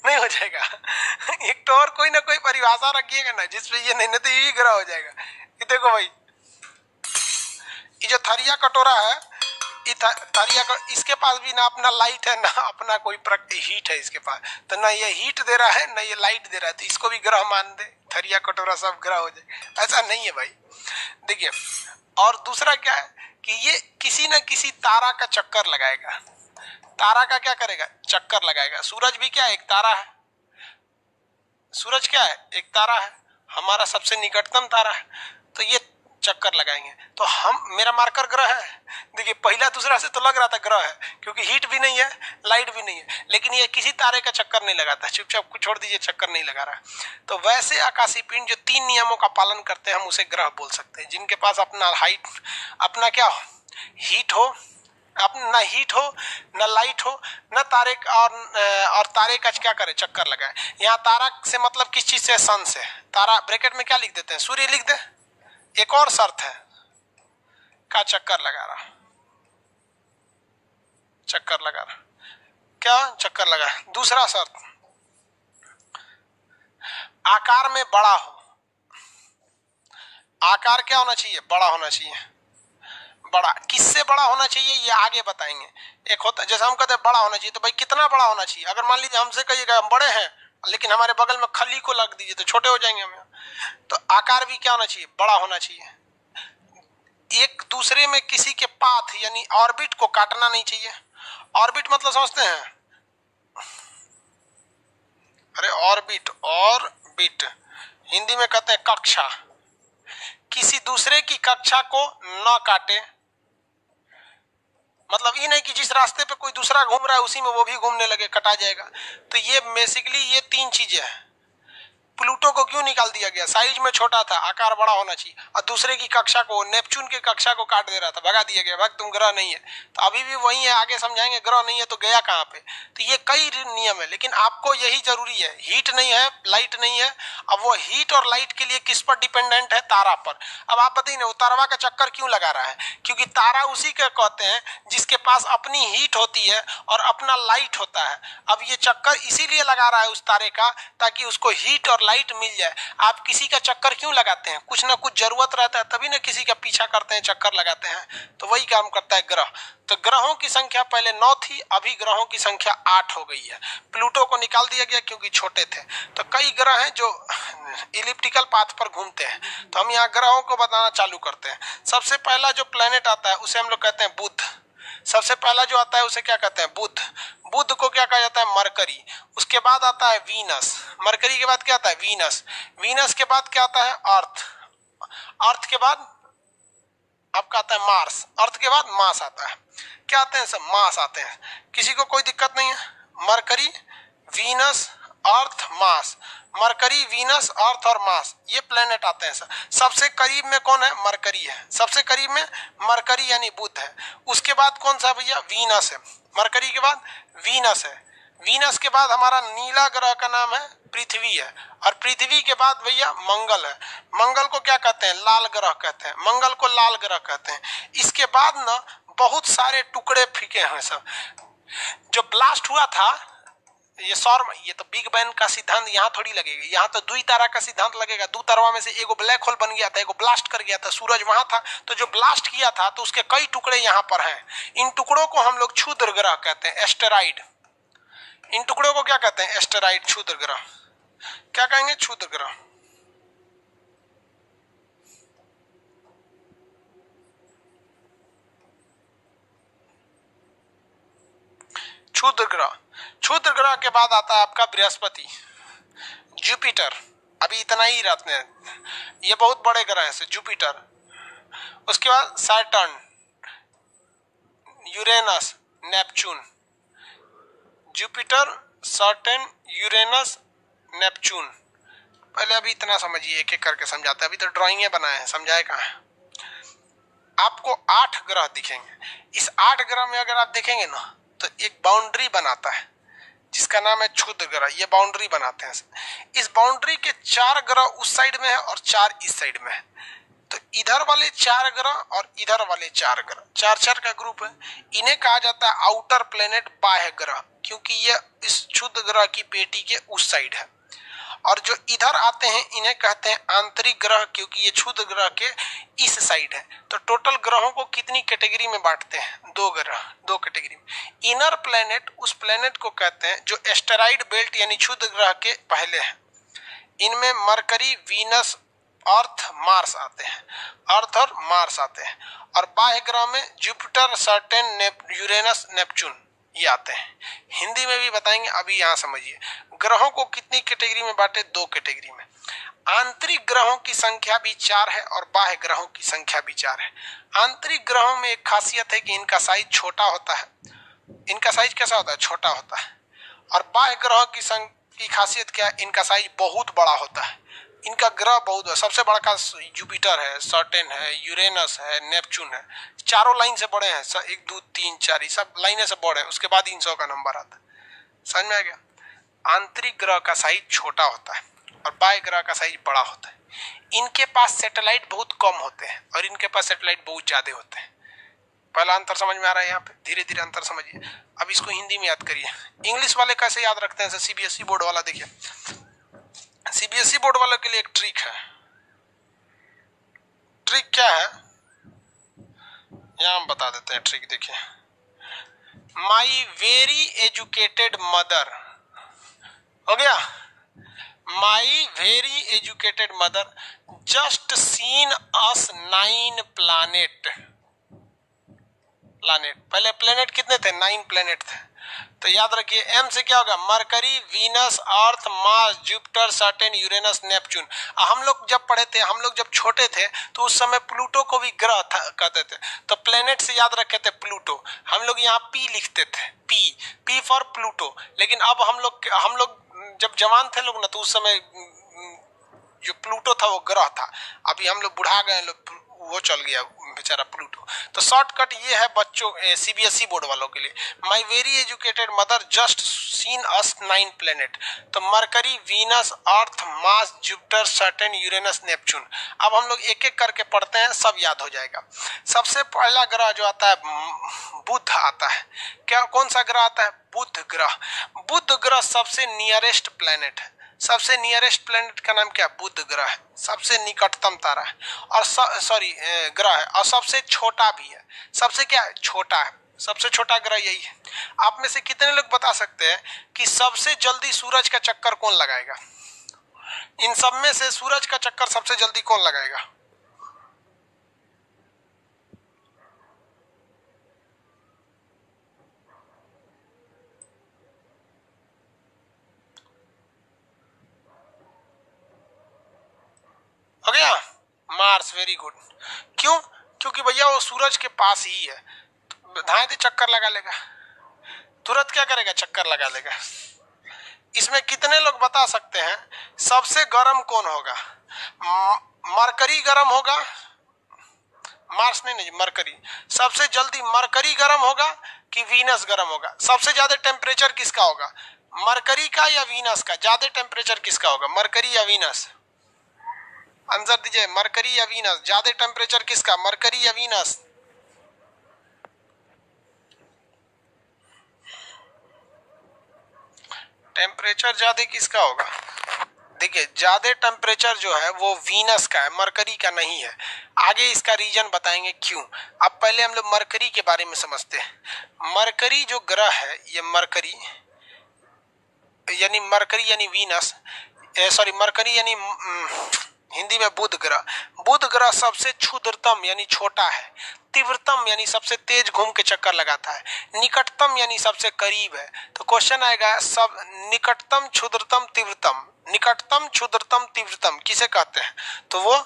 नहीं हो जाएगा? एक तो और कोई ना कोई परिभाषा रखिएगा ना जिसपे ये नहीं, तो ये ग्रह हो जाएगा। ये देखो भाई, ये जो थरिया कटोरा है, इसके पास भी ना अपना लाइट है ना अपना कोई हीट है इसके पास। तो ना ये हीट दे रहा है ना ये लाइट दे रहा है, तो इसको भी ग्रह मान दे, थरिया कटोरा सब ग्रह हो जाए। ऐसा नहीं है भाई। देखिए, और दूसरा क्या है कि ये किसी न किसी तारा का चक्कर लगाएगा। तारा का क्या करेगा? चक्कर लगाएगा। सूरज भी क्या है? एक तारा है। सूरज क्या है? एक तारा है, हमारा सबसे निकटतम तारा है। तो ये चक्कर लगाएंगे। तो मेरा मार्कर ग्रह है। देखिए पहला दूसरा से तो लग रहा था ग्रह है, क्योंकि हीट भी नहीं है, लाइट भी नहीं है, लेकिन ये किसी तारे का चक्कर नहीं लगाता, चुपचाप छोड़ दीजिए, चक्कर नहीं लगा रहा। तो वैसे आकाशीय पिंड जो 3 नियमों का पालन करते हैं, हम उसे ग्रह बोल सकते हैं, जिनके पास अपना हाइट, अपना क्या हीट हो, अपना ना हीट हो, न लाइट हो, न तारे और तारे का क्या करे, चक्कर लगाए। यहाँ तारा से मतलब किस चीज से, सन से। तारा ब्रैकेट में क्या लिख देते हैं, सूर्य लिख दे। एक और शर्त है, का चक्कर लगा रहा, चक्कर लगा रहा, क्या चक्कर लगा। दूसरा शर्त, आकार में बड़ा हो। आकार क्या होना चाहिए, बड़ा होना चाहिए। बड़ा किससे बड़ा होना चाहिए ये आगे बताएंगे। एक होता जैसे हम कहते हैं बड़ा होना चाहिए, तो भाई कितना बड़ा होना चाहिए। अगर मान लीजिए हमसे कहिएगा हम बड़े हैं, लेकिन हमारे बगल में खली को लग दीजिए तो छोटे हो जाएंगे हम। तो आकार भी क्या होना चाहिए, बड़ा होना चाहिए। एक दूसरे में किसी के पाथ यानी ऑर्बिट को काटना नहीं चाहिए। ऑर्बिट मतलब समझते हैं, अरे ऑर्बिट, ऑर्बिट हिंदी में कहते हैं कक्षा। किसी दूसरे की कक्षा को न काटे, मतलब ये नहीं कि जिस रास्ते पे कोई दूसरा घूम रहा है उसी में वो भी घूमने लगे, कटा जाएगा। तो ये बेसिकली ये 3 चीजें हैं। प्लूटो को क्यों निकाल दिया गया, साइज में छोटा था, आकार बड़ा होना चाहिए, और दूसरे की कक्षा को, नेपच्यून की कक्षा को काट दे रहा था, भगा दिया गया, भाग तुम ग्रह नहीं है। तो अभी भी वही है, आगे समझाएंगे ग्रह नहीं है तो गया कहाँ पे। तो ये कई नियम है, लेकिन आपको यही जरूरी है, हीट नहीं है, लाइट नहीं है। अब वो हीट और लाइट के लिए किस पर डिपेंडेंट है, तारा पर। अब आप बताइए ना, वो तारवा का चक्कर क्यों लगा रहा है, क्योंकि तारा उसी के कहते हैं जिसके पास अपनी हीट होती है और अपना लाइट होता है। अब ये चक्कर इसीलिए लगा रहा है उस तारे का, ताकि उसको हीट और लाइट मिल जाए। आप किसी का चक्कर क्यों लगाते हैं, कुछ ना कुछ जरूरत रहता है, तभी ना किसी का पीछा करते हैं, चक्कर लगाते हैं। तो वही काम करता है ग्रह। तो ग्रहों की संख्या पहले 9 थी, अभी ग्रहों की संख्या 8 हो गई है। प्लूटो को निकाल दिया गया क्योंकि छोटे थे। तो कई ग्रह हैं जो इलिप्टिकल पाथ पर घूमते हैं। तो हम यहाँ ग्रहों को बताना चालू करते हैं। सबसे पहला जो प्लेनेट आता है उसे हम लोग कहते हैं बुध। सबसे पहला जो आता है उसे क्या कहते हैं, बुध। बुध को क्या कहा जाता है, मरकरी। उसके बाद आता है वीनस। मरकरी के बाद क्या आता है, वीनस। वीनस के बाद क्या आता है, अर्थ। अर्थ के बाद आपका आता है मार्स। अर्थ के बाद मार्स आता है। क्या आते हैं सब, मार्स आते हैं। किसी को कोई दिक्कत नहीं है। Mercury, Venus, Earth, Mars. Mercury, Venus, अर्थ और मार्स, ये प्लेनेट आते हैं सर। सबसे करीब में कौन है, मरकरी है। सबसे करीब में मरकरी यानी बुध है। उसके बाद कौन सा भैया, वीनस है। मरकरी के बाद वीनस है। वीनस के बाद हमारा नीला ग्रह का नाम है पृथ्वी है। और पृथ्वी के बाद भैया मंगल है। मंगल को क्या कहते हैं, लाल ग्रह कहते हैं। मंगल को लाल ग्रह कहते हैं। इसके बाद ना बहुत सारे टुकड़े फीके हैं सब। जो ब्लास्ट हुआ था ये सौर, ये तो बिग बैंग का सिद्धांत यहाँ थोड़ी लगेगा, यहाँ तो द्वि तारा का सिद्धांत लगेगा। दो तारा में से एगो ब्लैक होल बन गया था, एगो ब्लास्ट कर गया था। सूरज वहां था, तो जो ब्लास्ट किया था तो उसके कई टुकड़े यहाँ पर हैं। इन टुकड़ों को हम लोग क्षुद्र ग्रह कहते हैं, एस्टेरॉइड। इन टुकड़ों को क्या कहते हैं, एस्टेरॉइड, क्षुद्र ग्रह। क्या कहेंगे, क्षुद्र ग्रह। क्षुद्र ग्रह। क्षुद्र ग्रह के बाद आता है आपका बृहस्पति, जुपिटर। अभी इतना ही रहते हैं, ये बहुत बड़े ग्रह हैं, जुपिटर। उसके बाद Saturn, Uranus, Neptune. Jupiter, Saturn, Uranus, Neptune. पहले अभी इतना समझिए, एक एक करके समझाते हैं। अभी तो ड्राइंगें बनाए हैं, समझाए कहाँ है। आपको 8 ग्रह दिखेंगे। इस 8 ग्रह में अगर आप देखेंगे ना तो एक बाउंड्री बनाता है जिसका नाम है क्षुद्र ग्रह। ये बाउंड्री बनाते हैं। इस बाउंड्री के 4 ग्रह उस साइड में है और 4 इस साइड में है। तो इधर वाले 4 ग्रह और इधर वाले 4 ग्रह, 4-4 का ग्रुप है। इन्हें कहा जाता है आउटर प्लेनेट, बाह्य ग्रह, क्योंकि ये इस क्षुद्र ग्रह की पेटी के उस साइड है। और जो इधर आते हैं इन्हें कहते हैं आंतरिक ग्रह, क्योंकि ये क्षुद्र ग्रह के इस साइड है। तो टोटल ग्रहों को कितनी कैटेगरी में बांटते हैं, 2 ग्रह, 2 कैटेगरी में। इनर प्लेनेट, उस प्लेनेट को कहते हैं जो एस्टेरॉइड बेल्ट यानी क्षुद्र ग्रह के पहले है। इनमें मरकरी, वीनस, अर्थ, मार्स आते हैं। अर्थ और मार्स आते हैं। और बाह्य ग्रह में जुपिटर, सैटर्न, यूरेनस, नेपच्यून, ये आते हैं। हिंदी में भी बताएंगे, अभी यहाँ समझिए। ग्रहों को कितनी कैटेगरी में बांटे? 2 कैटेगरी में। आंतरिक ग्रहों की संख्या भी 4 है और बाह्य ग्रहों की संख्या भी 4 है। आंतरिक ग्रहों में एक खासियत है कि इनका साइज छोटा होता है। इनका साइज कैसा होता है? छोटा होता है। और बाह्य ग्रहों की खासियत क्या है? इनका साइज बहुत बड़ा होता है। इनका ग्रह बहुत, सबसे बड़ा का जुपिटर है, सैटर्न है, यूरेनस है, नेपच्यून है। चारों लाइन से बड़े हैं, 1 2 3 4, ये सब लाइनें से बड़े हैं। उसके बाद 300 का नंबर आता है। समझ में आ गया? आंतरिक ग्रह का साइज छोटा होता है और बाह्य ग्रह का साइज बड़ा होता है। इनके पास सैटेलाइट बहुत कम होते हैं और इनके पास सैटेलाइट बहुत ज्यादा होते हैं। पहला अंतर समझ में आ रहा है? यहाँ पे धीरे धीरे अंतर समझिए। अब इसको हिंदी में याद करिए। इंग्लिश वाले कैसे याद रखते हैं? सीबीएसई बोर्ड वाला देखिए, सीबीएसई बोर्ड वालों के लिए एक ट्रिक है। ट्रिक क्या है यहाँ हम बता देते हैं। ट्रिक देखिए, माई वेरी एजुकेटेड मदर, हो गया। माई very educated mother just seen us 9 planet. पहले प्लेनेट कितने थे? 9 प्लेनेट थे। तो याद रखिए, एम से क्या होगा? Mercury, Venus, Earth, Mars, Jupiter, Saturn, Uranus, Neptune. हम लोग जब पढ़े थे, हम लोग जब छोटे थे तो उस समय प्लूटो को भी ग्रह कहते थे। तो प्लेनेट से याद रखे थे प्लूटो। हम लोग यहाँ पी लिखते थे, पी फॉर प्लूटो। लेकिन अब हम लोग जब जवान थे लोग ना, तो उस समय जो प्लूटो था वो ग्रह था। अभी हम लोग बुढ़ा गए लोग, वो चल गया बेचारा प्लूटो। तो शॉर्टकट ये है बच्चों, सीबीएसई बोर्ड वालों के लिए। My very educated mother just seen us 9 planet. तो Mercury, Venus, Earth, Mars, Jupiter, Saturn, Uranus, Neptune. अब हम लोग एक एक करके पढ़ते हैं, सब याद हो जाएगा। सबसे पहला ग्रह जो आता है बुध आता है। क्या, कौन सा ग्रह आता है? बुध ग्रह। बुध ग्रह सबसे नियरेस्ट प्लेनेट है। सबसे नियरेस्ट प्लेनेट का नाम क्या? बुध ग्रह है। सबसे निकटतम तारा है और ग्रह है, और सबसे छोटा भी है। सबसे क्या है? छोटा है। सबसे छोटा ग्रह यही है। आप में से कितने लोग बता सकते हैं कि सबसे जल्दी सूरज का चक्कर कौन लगाएगा? इन सब में से सूरज का चक्कर सबसे जल्दी कौन लगाएगा? हो गया? मार्स। Very good. क्यों? क्योंकि भैया वो सूरज के पास ही है, धाए दे चक्कर लगा लेगा, तुरंत क्या करेगा? चक्कर लगा लेगा। इसमें कितने लोग बता सकते हैं सबसे गर्म कौन होगा? मरकरी गर्म होगा, मार्स नहीं, मरकरी। सबसे जल्दी मरकरी गर्म होगा कि वीनस गर्म होगा? सबसे ज्यादा टेम्परेचर किसका होगा? मरकरी का या वीनस का? ज्यादा टेम्परेचर किसका होगा? मरकरी या वीनस? आंसर दीजिए, मरकरी या वीनस? ज्यादा टेम्परेचर किसका? मरकरी या वीनस? टेम्परेचर ज्यादा किसका होगा? देखिए, ज्यादा टेम्परेचर जो है वो वीनस का है, मरकरी का नहीं है। आगे इसका रीजन बताएंगे क्यों। अब पहले हम लोग मरकरी के बारे में समझते हैं। मरकरी जो ग्रह है, ये मरकरी यानी वीनस, सॉरी मरकरी यानी हिंदी में बुध ग्रह। बुध ग्रह सबसे क्षुद्रतम यानी छोटा है, तीव्रतम यानी सबसे तेज घूम के चक्कर लगाता है, निकटतम यानी सबसे करीब है। तो क्वेश्चन आएगा, सब निकटतम, क्षुद्रतम, तीव्रतम, निकटतम, क्षुद्रतम, तीव्रतम किसे कहते हैं? तो वो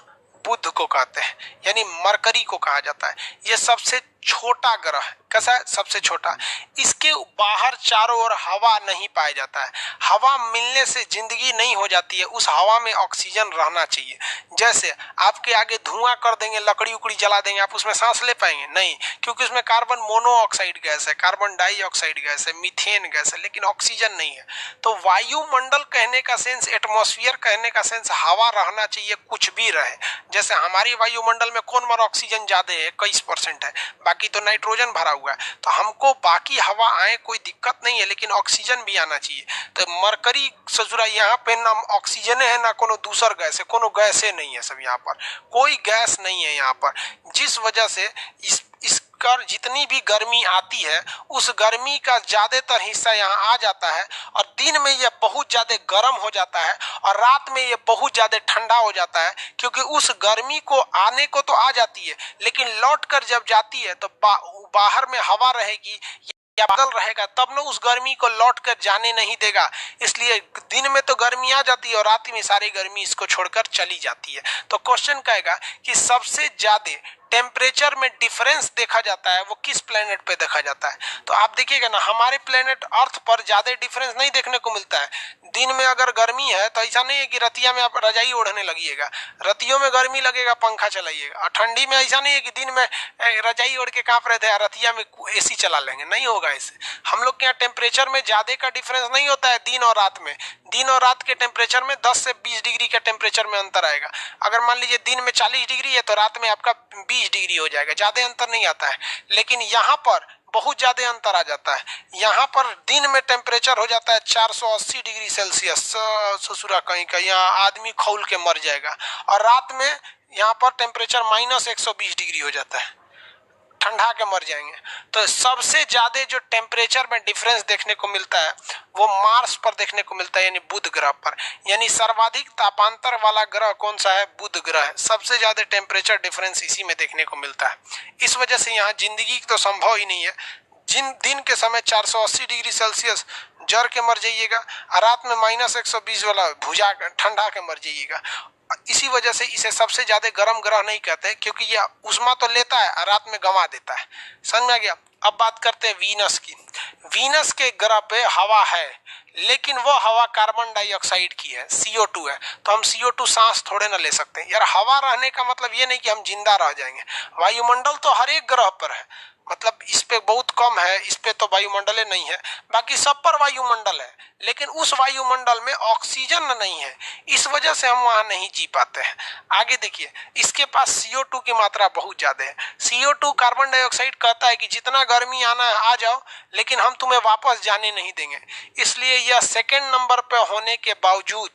बुध को कहते हैं, यानी मरकरी को कहा जाता है। ये सबसे छोटा ग्रह है। कैसा है? सबसे छोटा। इसके बाहर चारों ओर हवा नहीं पाया जाता है। हवा मिलने से जिंदगी नहीं हो जाती है, उस हवा में ऑक्सीजन रहना चाहिए। जैसे आपके आगे धुआं कर देंगे, लकड़ी उकड़ी जला देंगे, आप उसमें सांस ले पाएंगे? नहीं, क्योंकि उसमें कार्बन मोनोऑक्साइड गैस है, कार्बन डाइऑक्साइड गैस है, मीथेन गैस है, लेकिन ऑक्सीजन नहीं है। तो वायुमंडल कहने का सेंस, एटमॉस्फेयर कहने का सेंस हवा रहना चाहिए, कुछ भी रहे। जैसे हमारी वायुमंडल में कौन मारा ऑक्सीजन ज्यादा है? 21% है, बाकी तो नाइट्रोजन भरा हुआ है। तो हमको बाकी हवा आए कोई दिक्कत नहीं है, लेकिन ऑक्सीजन भी आना चाहिए। तो मरकरी ससुरा यहाँ पे ना ऑक्सीजन है ना कोनो दूसर गैस है, कोनो गैस नहीं है, सब यहाँ पर कोई गैस नहीं है यहाँ पर। जिस वजह से इसका जितनी भी गर्मी आती है, उस गर्मी का ज्यादातर हिस्सा यहाँ आ जाता है, और दिन में ये बहुत ज्यादा गर्म हो जाता है और रात में ये बहुत ज्यादा ठंडा हो जाता है। क्योंकि उस गर्मी को आने को तो आ जाती है, लेकिन लौट कर जब जाती है तो बाहर में हवा रहेगी, या बादल रहेगा तब न उस गर्मी को लौट कर जाने नहीं देगा। इसलिए दिन में तो गर्मी आ जाती है और रात में सारी गर्मी इसको छोड़कर चली जाती है। तो क्वेश्चन कहेगा कि सबसे ज्यादा टेम्परेचर में डिफरेंस देखा जाता है वो किस प्लेनेट पे देखा जाता है। तो आप देखिएगा ना, हमारे प्लेनेट अर्थ पर ज्यादा डिफरेंस नहीं देखने को मिलता है। दिन में अगर गर्मी है तो ऐसा नहीं है कि रतिया में आप रजाई ओढ़ने लगिएगा, रतियों में गर्मी लगेगा पंखा चलाइएगा, और ठंडी में ऐसा नहीं है कि दिन में रजाई ओढ़ के कांप रहे थे रतिया में एसी चला लेंगे, नहीं होगा। ऐसे हम लोग के यहाँ टेम्परेचर में ज्यादा का डिफरेंस नहीं होता है दिन और रात में। दिन और रात के टेम्परेचर में 10 से 20 डिग्री के टेम्परेचर में अंतर आएगा। अगर मान लीजिए दिन में 40 डिग्री है तो रात में आपका 20 डिग्री हो जाएगा, ज्यादा अंतर नहीं आता है। लेकिन यहाँ पर बहुत ज्यादा अंतर आ जाता है। यहाँ पर दिन में टेम्परेचर हो जाता है 480 डिग्री सेल्सियस, ससुरा कहीं का, यहाँ आदमी खौल के मर जाएगा। और रात में यहाँ पर टेम्परेचर -120 डिग्री हो जाता है, ठंडा के मर जाएंगे। तो सबसे ज्यादा जो टेम्परेचर में डिफरेंस देखने को मिलता है वो मार्स पर देखने को मिलता है, यानी बुध ग्रह पर। यानी सर्वाधिक तापांतर वाला ग्रह कौन सा है? बुध ग्रह है। सबसे ज्यादा टेम्परेचर डिफरेंस इसी में देखने को मिलता है। इस वजह से यहाँ जिंदगी तो संभव ही नहीं है। जिन दिन के समय 480 डिग्री सेल्सियस जर के मर जाइएगा और रात में -120 वाला भुजा ठंडा के मर जाइएगा। इसी वजह से इसे सबसे ज्यादा गर्म ग्रह नहीं कहते, क्योंकि यह उष्मा तो लेता है और रात में गंवा देता है। समझ में आ गया? अब बात करते हैं वीनस की। वीनस के ग्रह पे हवा है, लेकिन वो हवा कार्बन डाइऑक्साइड की है, CO2 है। तो हम CO2 सांस थोड़े ना ले सकते हैं यार। हवा रहने का मतलब ये नहीं कि हम जिंदा रह जाएंगे। वायुमंडल तो हर एक ग्रह पर है, मतलब इस पे बहुत कम है, इस पे तो वायुमंडल नहीं है, बाकी सब पर वायुमंडल है। लेकिन उस वायुमंडल में ऑक्सीजन नहीं है, इस वजह से हम वहां नहीं जी पाते हैं। आगे देखिए, इसके पास CO2 की मात्रा बहुत ज्यादा है। CO2 कार्बन डाइऑक्साइड कहता है कि जितना गर्मी आना है आ जाओ, लेकिन हम तुम्हें वापस जाने नहीं देंगे। इसलिए यह सेकेंड नंबर पर होने के बावजूद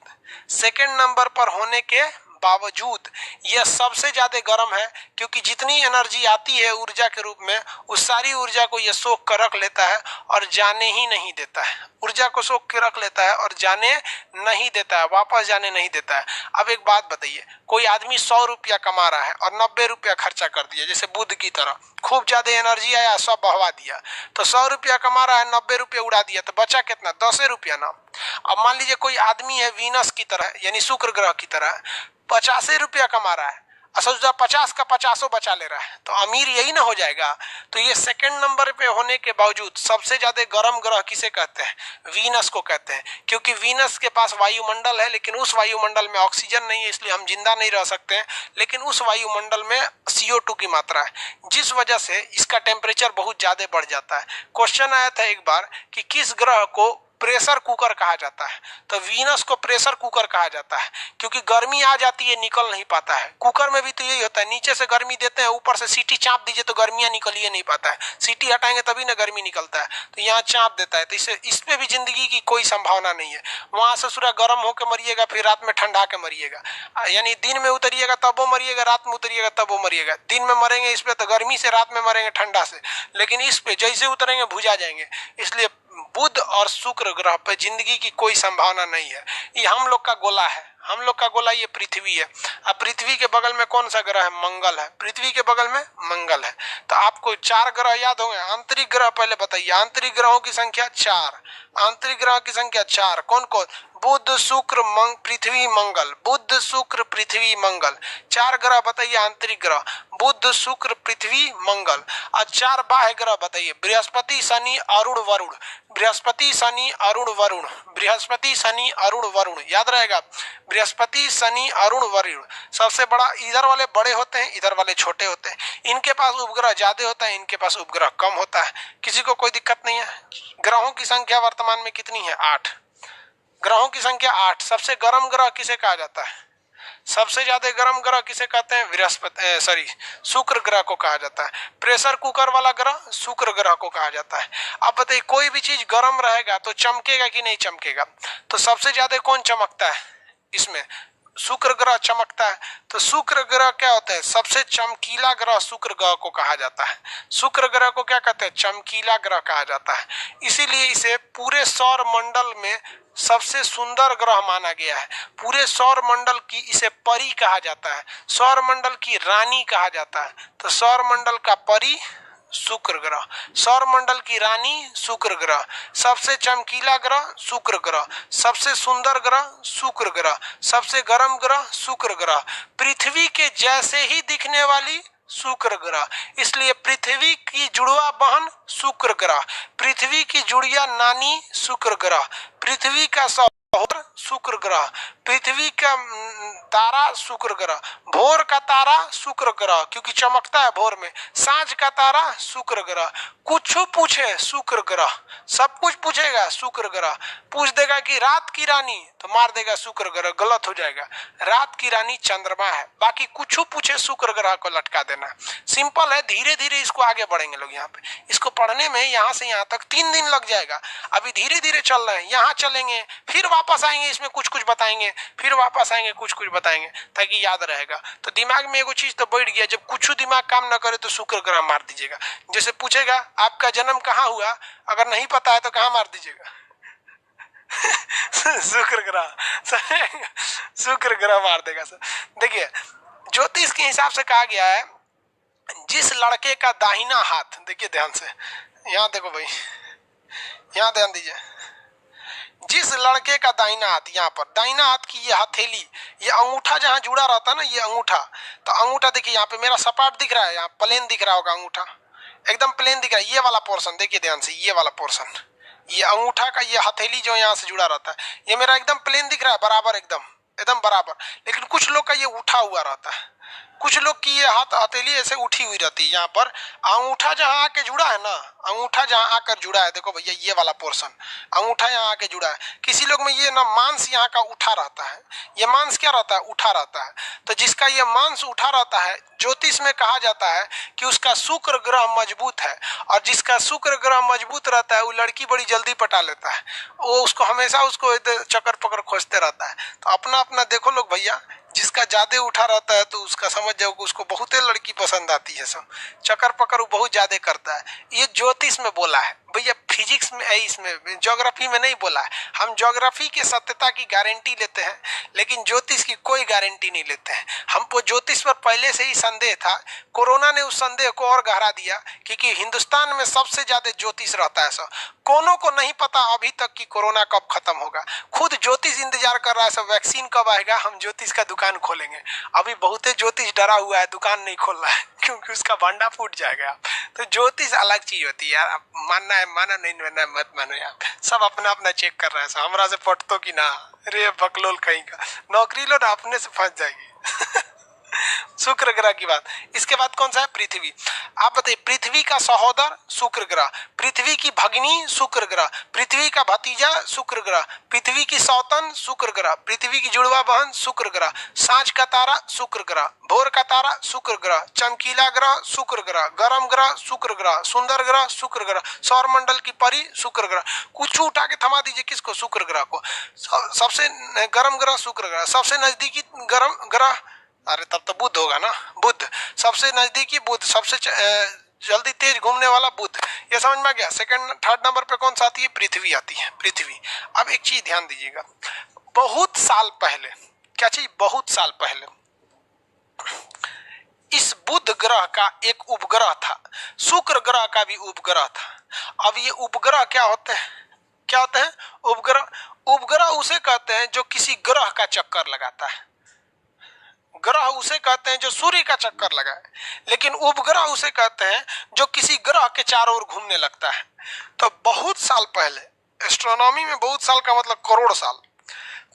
यह सबसे ज्यादा गर्म है, क्योंकि जितनी एनर्जी आती है ऊर्जा के रूप में, उस सारी ऊर्जा को यह सोख कर रख लेता है और जाने ही नहीं देता है। ऊर्जा को सोख के रख लेता है और जाने नहीं देता है, वापस जाने नहीं देता है। अब एक बात बताइए, कोई आदमी 100 रुपया कमा रहा है और 90 रुपया खर्चा कर दिया, जैसे बुध की तरह खूब ज्यादा एनर्जी आया, सब बहवा दिया। तो 100 रुपया कमा रहा है, 90 रुपया उड़ा दिया, तो बचा कितना? 10 रुपया ना। अब मान लीजिए कोई आदमी है वीनस की तरह, यानी शुक्र ग्रह की तरह, 50 रुपया कमा रहा है, सोचा 50 का 50 बचा ले रहा है, तो अमीर यही ना हो जाएगा। तो ये सेकंड नंबर पे होने के बावजूद सबसे ज्यादा गर्म ग्रह किसे कहते हैं? वीनस को कहते हैं, क्योंकि वीनस के पास वायुमंडल है, लेकिन उस वायुमंडल में ऑक्सीजन नहीं है, इसलिए हम जिंदा नहीं रह सकते हैं। लेकिन उस वायुमंडल में CO2 की मात्रा है, जिस वजह से इसका टेम्परेचर बहुत ज्यादा बढ़ जाता है। क्वेश्चन आया था एक बार कि किस ग्रह को प्रेशर कुकर कहा जाता है? तो वीनस को प्रेशर कुकर कहा जाता है, क्योंकि गर्मी आ जाती है, निकल नहीं पाता है। कुकर में भी तो यही होता है, नीचे से गर्मी देते हैं, ऊपर से सीटी चाप दीजिए तो गर्मियां निकल ही नहीं पाता है, सीटी हटाएंगे तभी ना गर्मी निकलता है। तो यहाँ चाप देता है, तो इसमें भी जिंदगी की कोई संभावना नहीं है। वहां से सूर्य गर्म होकर मरिएगा, फिर रात में ठंडा के मरिएगा, यानी दिन में उतरिएगा तब वो मरिएगा, रात में उतरिएगा तब वो मरिएगा। दिन में मरेंगे इस पे तो गर्मी से, रात में मरेंगे ठंडा से, लेकिन इस पे जैसे उतरेंगे भुजा जाएंगे। इसलिए बुध और शुक्र ग्रह पे जिंदगी की कोई संभावना नहीं है। ये हम लोग का गोला है, हम लोग का गोला ये पृथ्वी है। अब पृथ्वी के बगल में कौन सा ग्रह है? मंगल है। पृथ्वी के बगल में मंगल है। तो आपको 4 ग्रह याद होंगे। आंतरिक ग्रह पहले बताइए, आंतरिक ग्रहों की संख्या 4, आंतरिक ग्रह की संख्या 4 कौन कौन? बुध शुक्र पृथ्वी मंगल, बुध शुक्र पृथ्वी मंगल, 4 ग्रह बताइए आंतरिक ग्रह, बुध शुक्र पृथ्वी मंगल। और 4 बाह्य ग्रह बताइए, बृहस्पति शनि अरुण वरुण, बृहस्पति शनि अरुण वरुण, बृहस्पति शनि अरुण वरुण, याद रहेगा, बृहस्पति शनि अरुण वरुण। सबसे बड़ा इधर वाले बड़े होते हैं, इधर वाले छोटे होते हैं। इनके पास उपग्रह ज्यादा होता है, इनके पास उपग्रह कम होता है। किसी को कोई दिक्कत नहीं है। ग्रहों की संख्या वर्तमान में कितनी है? 8 ग्रहों की संख्या 8। सबसे गर्म ग्रह किसे कहा जाता है? सबसे ज्यादा गर्म ग्रह किसे कहते हैं? शुक्र ग्रह को कहा जाता है। प्रेशर कुकर वाला ग्रह शुक्र ग्रह को कहा जाता है। अब बताइए, कोई भी चीज गर्म रहेगा तो चमकेगा कि नहीं चमकेगा? तो सबसे ज्यादा कौन चमकता है इसमें? शुक्र ग्रह चमकता है। तो शुक्र ग्रह क्या होता है? सबसे चमकीला ग्रह शुक्र ग्रह को कहा जाता है। शुक्र ग्रह को क्या कहते हैं? चमकीला ग्रह कहा जाता है। इसीलिए इसे पूरे सौर मंडल में सबसे सुंदर ग्रह माना गया है। पूरे सौर मंडल की इसे परी कहा जाता है, सौर मंडल की रानी कहा जाता है। तो सौर मंडल का परी शुक्र ग्रह। सौर मंडल की रानी शुक्र ग्रह। सबसे चमकीला ग्रह शुक्र ग्रह। सबसे सुंदर ग्रह शुक्र ग्रह। सबसे गर्म ग्रह शुक्र ग्रह। पृथ्वी के जैसे ही दिखने वाली शुक्र ग्रह, इसलिए पृथ्वी की जुड़वा बहन शुक्र ग्रह। पृथ्वी की जुड़िया नानी शुक्र ग्रह। पृथ्वी का सहोदर शुक्र ग्रह। पृथ्वी का तारा शुक्र ग्रह। भोर का तारा शुक्र ग्रह क्योंकि चमकता है भोर में। सांझ का तारा शुक्र ग्रह। कुछ पूछे शुक्र ग्रह, सब कुछ पूछेगा शुक्र ग्रह। पूछ देगा कि रात की रानी, तो मार देगा शुक्र ग्रह, गलत हो जाएगा। रात की रानी चंद्रमा है। बाकी कुछ पूछे शुक्र ग्रह को लटका देना। सिंपल है, धीरे धीरे इसको आगे बढ़ेंगे लोग। यहाँ पे इसको पढ़ने में यहाँ से यहाँ तक 3 दिन लग जाएगा। अभी धीरे धीरे चल रहे हैं, यहाँ चलेंगे फिर वापस आएंगे, इसमें कुछ कुछ बताएंगे, फिर वापस आएंगे कुछ कुछ बताएंगे, ताकि याद रहेगा। तो दिमाग में एगो चीज तो बैठ गया, जब कुछ दिमाग काम न करे तो शुक्र ग्रह मार दीजिएगा। जैसे पूछेगा आपका जन्म कहाँ हुआ, अगर नहीं पता है तो कहाँ मार दीजिएगा? शुक्र ग्रह, शुक्र ग्रह मार देगा सर। देखिए ज्योतिष के हिसाब से कहा गया है, जिस लड़के का दाहिना हाथ, देखिए ध्यान से, यहाँ देखो भाई, यहाँ ध्यान दीजिए, जिस लड़के का दाहिना हाथ, यहाँ पर दाहिना हाथ की ये हथेली, ये अंगूठा जहाँ जुड़ा रहता है ना, ये अंगूठा, तो अंगूठा देखिए यहाँ पे मेरा सपाट दिख रहा है, यहाँ प्लेन दिख रहा होगा, अंगूठा एकदम प्लेन दिख रहा है। ये वाला पोर्शन देखिए ध्यान से, ये वाला पोर्शन, ये अंगूठा का ये हथेली जो यहाँ से जुड़ा रहता है, ये मेरा एकदम प्लेन दिख रहा है, बराबर, एकदम बराबर। लेकिन कुछ लोग का ये उठा हुआ रहता है, कुछ लोग की ये हाथ हथेली ऐसे उठी हुई रहती है। यहाँ पर अंगूठा जहाँ आके जुड़ा है ना, अंगूठा जहाँ आकर जुड़ा है, देखो भैया ये वाला पोर्शन, अंगूठा यहाँ आके जुड़ा है। किसी लोग में ये ना मांस यहाँ का उठा रहता है, ये मांस क्या रहता है, उठा रहता है। तो जिसका ये मांस उठा रहता है, ज्योतिष में कहा जाता है कि उसका शुक्र ग्रह मजबूत है, और जिसका शुक्र ग्रह मजबूत रहता है वो लड़की बड़ी जल्दी पटा लेता है, वो उसको हमेशा उसको चक्कर पकड़ खोजते रहता है। तो अपना अपना देखो लोग भैया, जिसका ज्यादा उठा रहता है तो उसका समझ जाओ कि उसको बहुत लड़की पसंद आती है, सब चक्कर पकड़ वो बहुत ज्यादा करता है। ये ज्योतिष में बोला है भैया, फिजिक्स में, इसमें ज्योग्राफी में नहीं बोला है। हम ज्योग्राफी के सत्यता की गारंटी लेते हैं, लेकिन ज्योतिष की कोई गारंटी नहीं लेते हैं। हमको ज्योतिष पर पहले से ही संदेह था, कोरोना ने उस संदेह को और गहरा दिया, क्योंकि हिंदुस्तान में सबसे ज्यादा ज्योतिष रहता है। सब कोनो को नहीं पता अभी तक कि कोरोना कब खत्म होगा। खुद ज्योतिष इंतजार कर रहा है, सब वैक्सीन कब आएगा, हम ज्योतिष का दुकान खोलेंगे। अभी बहुते ज्योतिष डरा हुआ है, दुकान नहीं खोल रहा है, क्योंकि उसका भंडा फूट जाएगा। तो ज्योतिष अलग चीज होती है यार, मानना है माना, नहीं मानना है मत मानो यार। सब अपना अपना चेक कर रहा है, सब हमरा से पटतो कि ना, रे बकलोल कहीं का, नौकरी लो ना अपने से फंस जाएगी। शुक्र ग्रह की बात। इसके बाद कौन सा है, पृथ्वी। आप बताइए, पृथ्वी का सहोदर शुक्र ग्रह, पृथ्वी की भगिनी शुक्र ग्रह, पृथ्वी का भतीजा शुक्र ग्रह, पृथ्वी की सौतन शुक्र ग्रह, पृथ्वी की जुड़वा बहन शुक्र ग्रह, सांझ का तारा शुक्र ग्रह, भोर का तारा शुक्र ग्रह, चमकीला ग्रह शुक्र ग्रह, गर्म ग्रह शुक्र ग्रह, सुंदर ग्रह शुक्र ग्रह, सौर मंडल की परी शुक्र ग्रह। कुछ उठा के थमा दीजिए किसको, शुक्र ग्रह को। सबसे गर्म ग्रह शुक्र ग्रह, सबसे नजदीकी गर्म ग्रह, अरे तब तो बुध होगा ना, बुध सबसे नजदीकी, बुध सबसे जल्दी तेज घूमने वाला बुध। ये समझ में आ गया। सेकंड थर्ड नंबर पे कौन सा आती है, पृथ्वी आती है, पृथ्वी। अब एक चीज ध्यान दीजिएगा, बहुत साल पहले, क्या चीज, बहुत साल पहले इस बुध ग्रह का एक उपग्रह था, शुक्र ग्रह का भी उपग्रह था। अब ये उपग्रह क्या होते हैं, क्या होते हैं उपग्रह। उपग्रह उसे कहते हैं जो किसी ग्रह का चक्कर लगाता है, ग्रह उसे कहते हैं जो सूर्य का चक्कर लगाए, लेकिन उपग्रह उसे कहते हैं जो किसी ग्रह के चारों ओर घूमने लगता है। तो बहुत साल पहले, एस्ट्रोनॉमी में बहुत साल का मतलब करोड़ साल,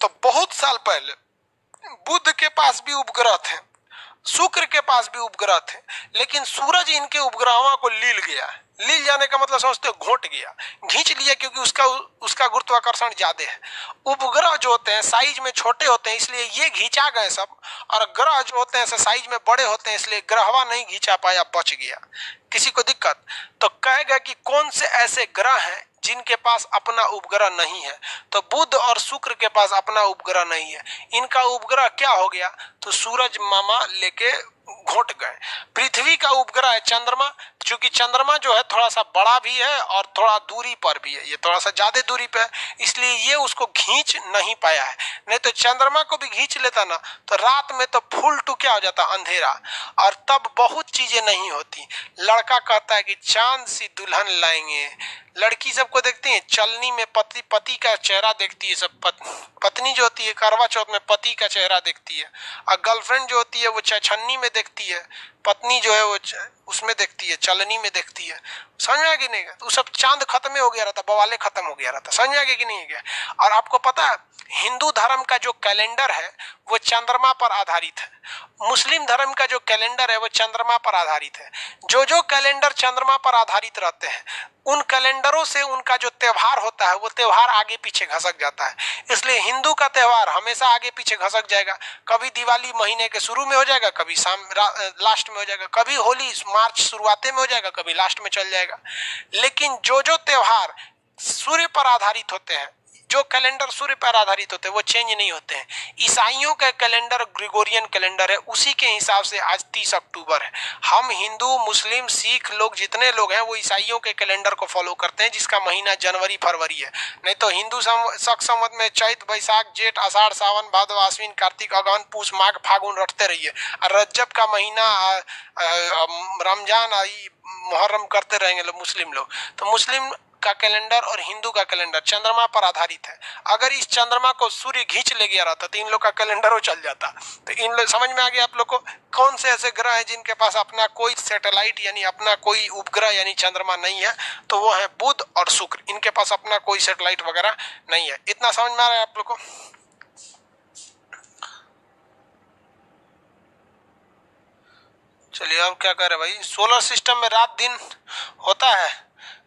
तो बहुत साल पहले बुध के पास भी उपग्रह थे, शुक्र के पास भी उपग्रह थे, लेकिन सूरज इनके उपग्रहों को लील गया। लील जाने का मतलब समझते, घोट गया, खींच लिया, क्योंकि उसका गुरुत्वाकर्षण ज्यादा है। उपग्रह जो होते हैं साइज में छोटे होते हैं, इसलिए ये घींचा गए सब, और ग्रह जो होते हैं साइज में बड़े होते हैं, इसलिए ग्रहवा नहीं घींचा पाया, बच गया। किसी को दिक्कत तो कहेगा कि कौन से ऐसे ग्रह हैं जिनके पास अपना उपग्रह नहीं है। तो बुध और शुक्र के पास अपना उपग्रह नहीं है। इनका उपग्रह क्या हो गया, तो सूरज मामा लेके घोट गए। पृथ्वी का उपग्रह है चंद्रमा, क्योंकि चंद्रमा जो है थोड़ा सा बड़ा भी है और थोड़ा दूरी पर भी है, ये थोड़ा सा ज्यादा दूरी पे है, इसलिए ये उसको खींच नहीं पाया है। नहीं तो चंद्रमा को भी खींच लेता ना तो रात में तो फुल टू क्या हो जाता, अंधेरा, और तब बहुत चीजें नहीं होती। लड़का कहता है कि चांद सी दुल्हन लाएंगे, लड़की सबको देखती है चलनी में पति का चेहरा देखती है, सब पत्नी जो होती है करवा चौथ में पति का चेहरा देखती है, और गर्लफ्रेंड जो होती है वो छन्नी में देखती है, पत्नी जो है वो उसमें देखती है, चलनी में देखती है। समझ में आ गया नहीं? तो सब चांद खत्म हो गया रहता, बवाले खत्म हो गया रहता। समझ में आ गया कि नहीं गया? और आपको पता है हिंदू धर्म का जो कैलेंडर है वो चंद्रमा पर आधारित है, मुस्लिम धर्म का जो कैलेंडर है वो चंद्रमा पर आधारित है। जो कैलेंडर चंद्रमा पर आधारित रहते हैं उन कैलेंडरों से उनका जो त्योहार होता है वो त्योहार आगे पीछे घसक जाता है। इसलिए हिंदू का त्योहार हमेशा आगे पीछे घसक जाएगा। कभी दिवाली महीने के शुरू में हो जाएगा, कभी लास्ट में हो जाएगा, कभी होली मार्च शुरुआते में हो जाएगा, कभी लास्ट में चल जाएगा। लेकिन जो त्योहार सूर्य पर आधारित होते हैं, जो कैलेंडर सूर्य पर आधारित होते हैं वो चेंज नहीं होते हैं। ईसाइयों का कैलेंडर ग्रिगोरियन कैलेंडर है, उसी के हिसाब से आज 30 अक्टूबर है। हम हिंदू मुस्लिम सिख लोग जितने लोग हैं वो ईसाइयों के कैलेंडर को फॉलो करते हैं, जिसका महीना जनवरी फरवरी है। नहीं तो हिंदू शक संवत में चैत बैसाख जेठ आषाढ़ सावन भादव आश्विन कार्तिक अगहन पूस माघ फागुन रटते रहिए, और रज्जब का महीना रमजान मुहर्रम करते रहेंगे लोग मुस्लिम लोग। तो मुस्लिम का कैलेंडर और हिंदू का कैलेंडर चंद्रमा पर आधारित है। अगर इस चंद्रमा को सूर्य खींच ले गया रहता तो इन लोग का कैलेंडर हो चल जाता। तो इन लोग समझ में आ गया आप लोग को कौन से ऐसे ग्रह हैं जिनके पास अपना कोई सैटेलाइट यानी अपना कोई उपग्रह यानी चंद्रमा नहीं है? तो वो है बुध और शुक्र, इनके पास अपना कोई सैटेलाइट वगैरह नहीं है। इतना समझ में आ रहा है आप लोग को? चलिए अब क्या करे भाई, सोलर सिस्टम में रात दिन होता है?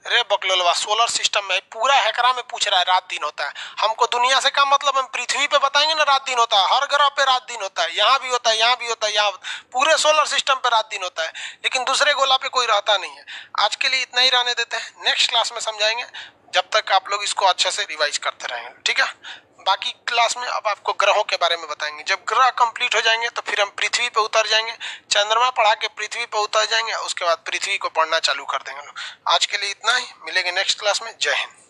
अरे बकलोलवा, सोलर सिस्टम में पूरा हैकरा में पूछ रहा है रात दिन होता है। हमको दुनिया से क्या मतलब, हम पृथ्वी पे बताएंगे ना रात दिन होता है, हर ग्रह पे रात दिन होता है, यहाँ भी होता है, यहाँ भी होता है, यहाँ पूरे सोलर सिस्टम पे रात दिन होता है, लेकिन दूसरे गोला पे कोई रहता नहीं है। आज के लिए इतना ही रहने देते हैं, नेक्स्ट क्लास में समझाएंगे, जब तक आप लोग इसको अच्छे से रिवाइज करते रहेंगे, ठीक है? बाकी क्लास में अब आपको ग्रहों के बारे में बताएंगे। जब ग्रह कंप्लीट हो जाएंगे तो फिर हम पृथ्वी पे उतर जाएंगे, चंद्रमा पढ़ा के पृथ्वी पे उतर जाएंगे, उसके बाद पृथ्वी को पढ़ना चालू कर देंगे। आज के लिए इतना ही, मिलेंगे नेक्स्ट क्लास में। जय हिंद।